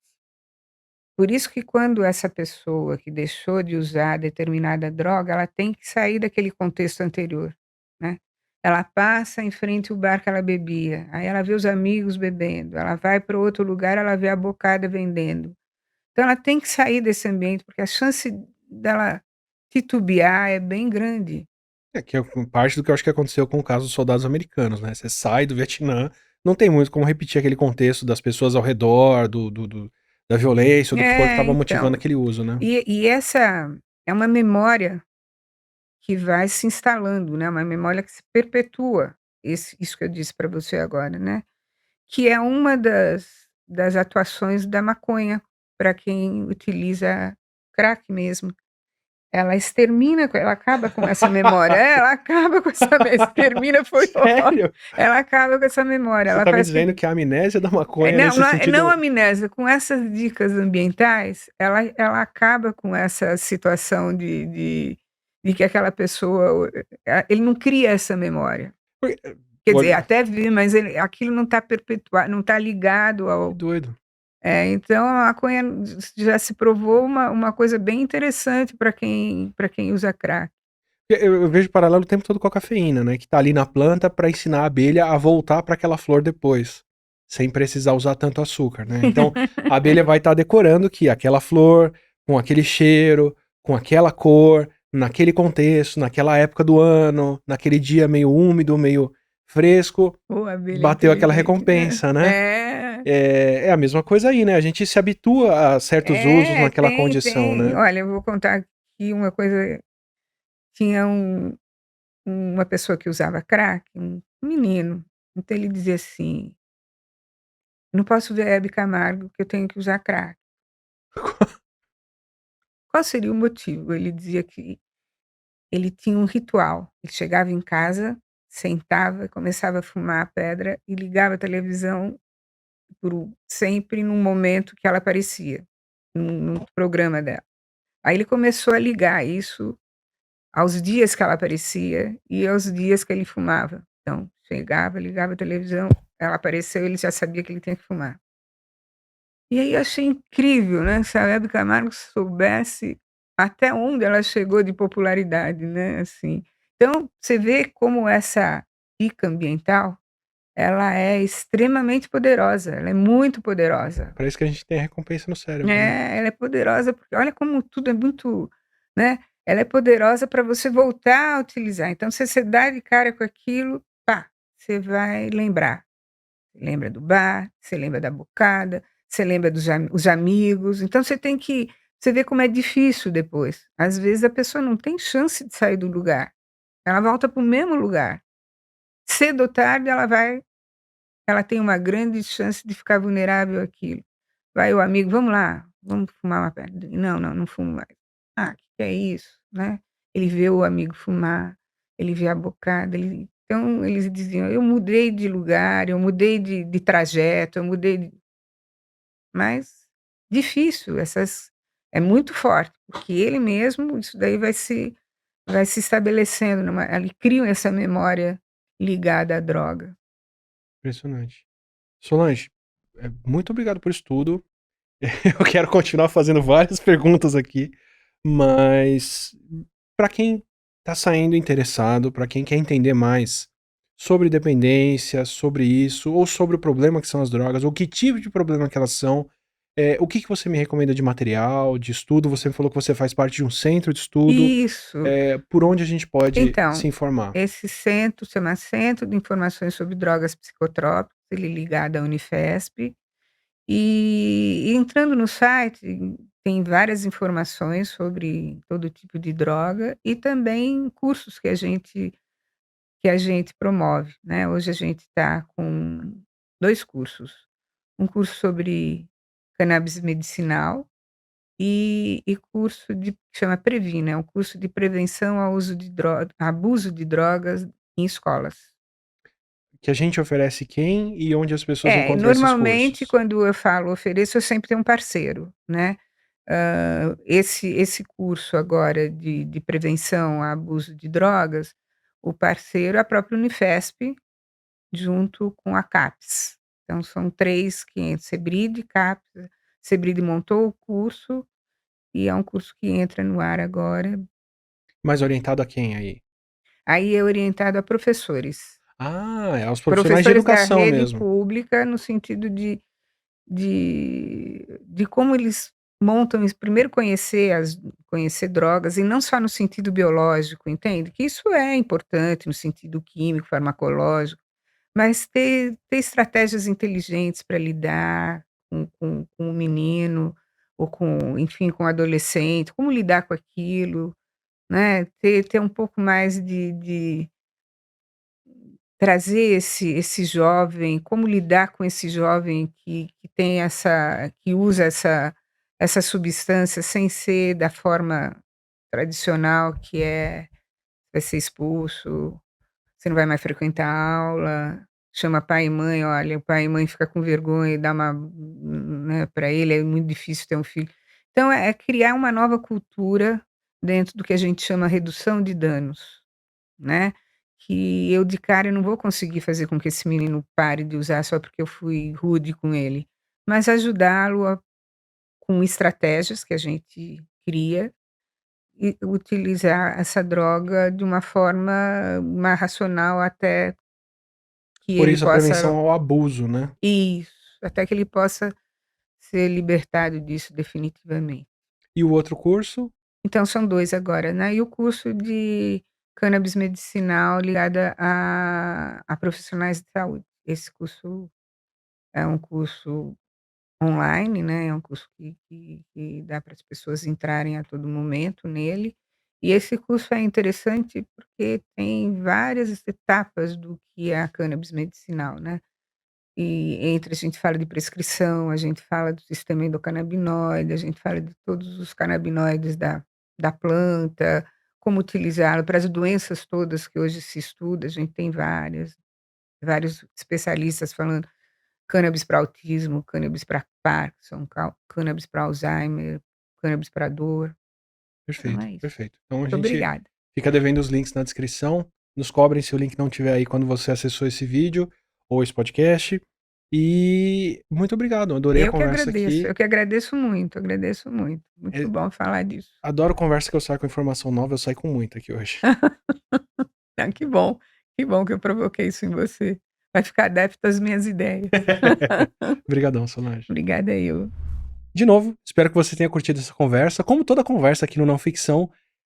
Por isso que quando essa pessoa que deixou de usar determinada droga, ela tem que sair daquele contexto anterior, né. Ela passa em frente ao bar que ela bebia, aí ela vê os amigos bebendo, ela vai para outro lugar, ela vê a bocada vendendo. Então ela tem que sair desse ambiente, porque a chance dela titubear é bem grande. É que é parte do que eu acho que aconteceu com o caso dos soldados americanos, né, você sai do Vietnã, não tem muito como repetir aquele contexto das pessoas ao redor, do da violência ou do que for que É, estava motivando então. aquele uso, né. E essa é uma memória que vai se instalando, né, uma memória que se perpetua, isso que eu disse para você agora, né, que é uma das atuações da maconha, para quem utiliza crack mesmo. Ela acaba com essa memória. É, ela acaba com essa extermina foi ó Sério? ela acaba com essa memória, Você ela tá me faz que dizendo que a amnésia da maconha não, nesse não sentido amnésia, com essas dicas ambientais, ela acaba com essa situação de que aquela pessoa, ele não cria essa memória. porque Quer dizer, olha, até vi, mas ele aquilo não está perpetuado, não está ligado que ao doido. então a maconha já se provou uma coisa bem interessante para quem usa crack. Eu vejo paralelo o tempo todo com a cafeína, né, que tá ali na planta pra ensinar a abelha a voltar pra aquela flor depois. sem precisar usar tanto açúcar, né? Então, a abelha vai estar decorando que aquela flor, com aquele cheiro, com aquela cor, naquele contexto, naquela época do ano, naquele dia meio úmido, meio fresco, Ô, abelha bateu aquela inteligente, né? recompensa, né? É a mesma coisa aí, né? A gente se habitua a certos usos naquela condição, Tem. né? Olha, eu vou contar aqui uma coisa. Tinha uma pessoa que usava crack, um menino. Então ele dizia assim: "Não posso ver a Hebe Camargo, que eu tenho que usar crack". Qual seria o motivo? Ele dizia que ele tinha um ritual. Ele chegava em casa, sentava, começava a fumar a pedra e ligava a televisão sempre num momento que ela aparecia, num programa dela. Aí ele começou a ligar isso aos dias que ela aparecia e aos dias que ele fumava. Então, chegava, ligava a televisão, ela apareceu, ele já sabia que ele tinha que fumar. E aí eu achei incrível, né, se a Hebe Camargo soubesse até onde ela chegou de popularidade, né, assim. Então, você vê como essa dica ambiental, ela é extremamente poderosa, ela é muito poderosa. Para isso que a gente tem a recompensa no cérebro, né? Ela é poderosa, porque olha como tudo é muito, né, ela é poderosa para você voltar a utilizar. Então, se você dá de cara com aquilo, pá, você vai lembrar. Lembra do bar, você lembra da bocada, você lembra dos os amigos, então você vê como é difícil depois. Às vezes a pessoa não tem chance de sair do lugar, ela volta para o mesmo lugar. Cedo ou tarde ela tem uma grande chance de ficar vulnerável àquilo. Vai o amigo: "Vamos lá, vamos fumar uma pedra". "Não, não, não fumo mais". "Ah, que é isso?", né. Ele vê o amigo fumar, ele vê a bocada, então eles diziam: "Eu mudei de lugar, eu mudei de trajeto, eu mudei de", mas difícil, é muito forte, porque ele mesmo, isso daí vai se estabelecendo ali criam essa memória ligada à droga. Impressionante. Solange, muito obrigado por isso tudo. Eu quero continuar fazendo várias perguntas aqui, mas para quem tá saindo interessado, para quem quer entender mais sobre dependência, sobre isso, ou sobre o problema que são as drogas, ou que tipo de problema que elas são, o que que você me recomenda de material, de estudo? Você me falou que você faz parte de um centro de estudo, Isso. por onde a gente pode se Então, informar? esse centro chama Centro de Informações sobre Drogas Psicotrópicas, ele é ligado à Unifesp, e entrando no site tem várias informações sobre todo tipo de droga e também cursos que a gente promove, né. Hoje a gente está com 2 cursos, um curso sobre cannabis medicinal e curso que chama Previna, é um curso de prevenção ao uso de abuso de drogas em escolas. Que a gente oferece quem e onde as pessoas encontram esses Normalmente cursos? quando eu falo ofereço, eu sempre tenho um parceiro, né. Esse curso agora de prevenção a abuso de drogas, o parceiro é a própria Unifesp, junto com a CAPES. Então são 3 que entram, Sebride, CAPES. Sebride montou o curso e é um curso que entra no ar agora. Mais orientado a quem aí? Aí é orientado a professores. Ah, é aos profissionais de Professores da educação rede mesmo. pública, no sentido de como eles montam primeiro conhecer drogas, e não só no sentido biológico, entende? Que isso é importante no sentido químico, farmacológico, mas ter estratégias inteligentes para lidar com o menino, ou com, enfim, com o adolescente, como lidar com aquilo, né, ter um pouco mais de trazer esse jovem, como lidar com esse jovem que tem que usa essa substância sem ser da forma tradicional, que vai ser expulso, você não vai mais frequentar a aula, chama pai e mãe, olha, o pai e mãe fica com vergonha e dá uma, né, para ele é muito difícil ter um filho. Então é criar uma nova cultura dentro do que a gente chama redução de danos, né, que eu de cara eu não vou conseguir fazer com que esse menino pare de usar só porque eu fui rude com ele, mas ajudá-lo com estratégias que a gente cria e utilizar essa droga de uma forma mais racional, até que Por ele isso a possa prevenção ao abuso, né. isso, até que ele possa ser libertado disso definitivamente. E o outro curso? Então são 2 agora, né, e o curso de cannabis medicinal ligada a profissionais de saúde. Esse curso é um curso online, né, é um curso que dá para as pessoas entrarem a todo momento nele, e esse curso é interessante porque tem várias etapas do que é a cannabis medicinal, né. E entre a gente fala de prescrição, a gente fala do sistema endocannabinoide, a gente fala de todos os canabinoides da planta, como utilizá-lo para as doenças todas que hoje se estuda, a gente tem vários especialistas falando cannabis para autismo, cannabis para Parkinson, cannabis para Alzheimer, cannabis para dor. Então Perfeito, é isso. perfeito. Então a Muito gente obrigada. fica devendo os links na descrição. Nos cobrem se o link não tiver aí quando você acessou esse vídeo ou esse podcast. E muito obrigado, adorei a conversa aqui. Eu que agradeço muito, agradeço muito. Muito Eh, bom falar disso. Adoro conversa que eu saio com informação nova, eu saio com muita aqui hoje. Ah, que bom que eu provoquei isso em você. Vai ficar adepto às minhas ideias. Obrigadão, Solange. Obrigada eu. De novo, espero que você tenha curtido essa conversa. Como toda conversa aqui no Não Ficção,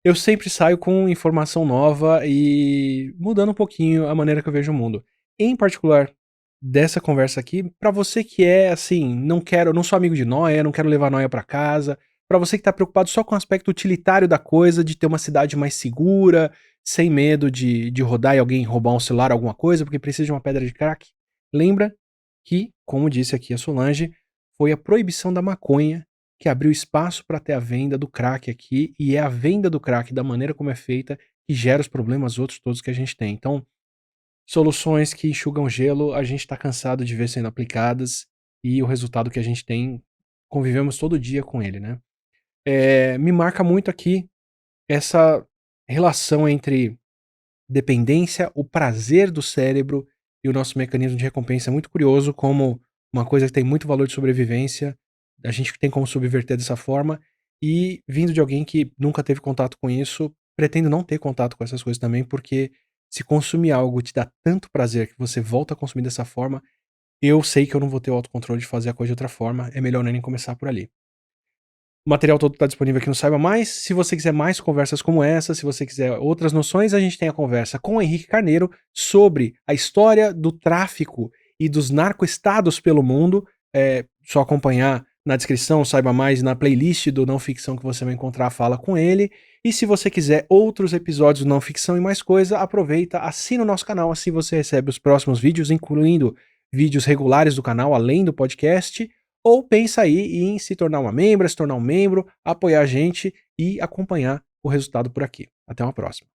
eu sempre saio com informação nova e mudando um pouquinho a maneira que eu vejo o mundo. Em particular, dessa conversa aqui, pra você que é assim, não sou amigo de nóia, não quero levar nóia pra casa, pra você que tá preocupado só com o aspecto utilitário da coisa, de ter uma cidade mais segura, sem medo de rodar e alguém roubar um celular, alguma coisa, porque precisa de uma pedra de crack, lembra que, como disse aqui a Solange, foi a proibição da maconha que abriu espaço para ter a venda do crack aqui, e é a venda do crack da maneira como é feita que gera os problemas outros todos que a gente tem. Então, soluções que enxugam gelo, a gente está cansado de ver sendo aplicadas e o resultado que a gente tem, convivemos todo dia com ele, né? Me marca muito aqui essa relação entre dependência, o prazer do cérebro e o nosso mecanismo de recompensa é muito curioso, como uma coisa que tem muito valor de sobrevivência, a gente tem como subverter dessa forma, e vindo de alguém que nunca teve contato com isso, pretendo não ter contato com essas coisas também, porque se consumir algo te dá tanto prazer que você volta a consumir dessa forma, eu sei que eu não vou ter o autocontrole de fazer a coisa de outra forma, é melhor nem começar por ali. O material todo está disponível aqui no Saiba Mais. Se você quiser mais conversas como essa, se você quiser outras noções, a gente tem a conversa com o Henrique Carneiro sobre a história do tráfico e dos narcoestados pelo mundo. É só acompanhar na descrição, Saiba Mais, na playlist do Não Ficção que você vai encontrar a fala com ele. E se você quiser outros episódios do Não Ficção e mais coisa, aproveita, assina o nosso canal, assim você recebe os próximos vídeos, incluindo vídeos regulares do canal, além do podcast. Ou pensa aí em se tornar uma membra, se tornar um membro, apoiar a gente e acompanhar o resultado por aqui. Até uma próxima.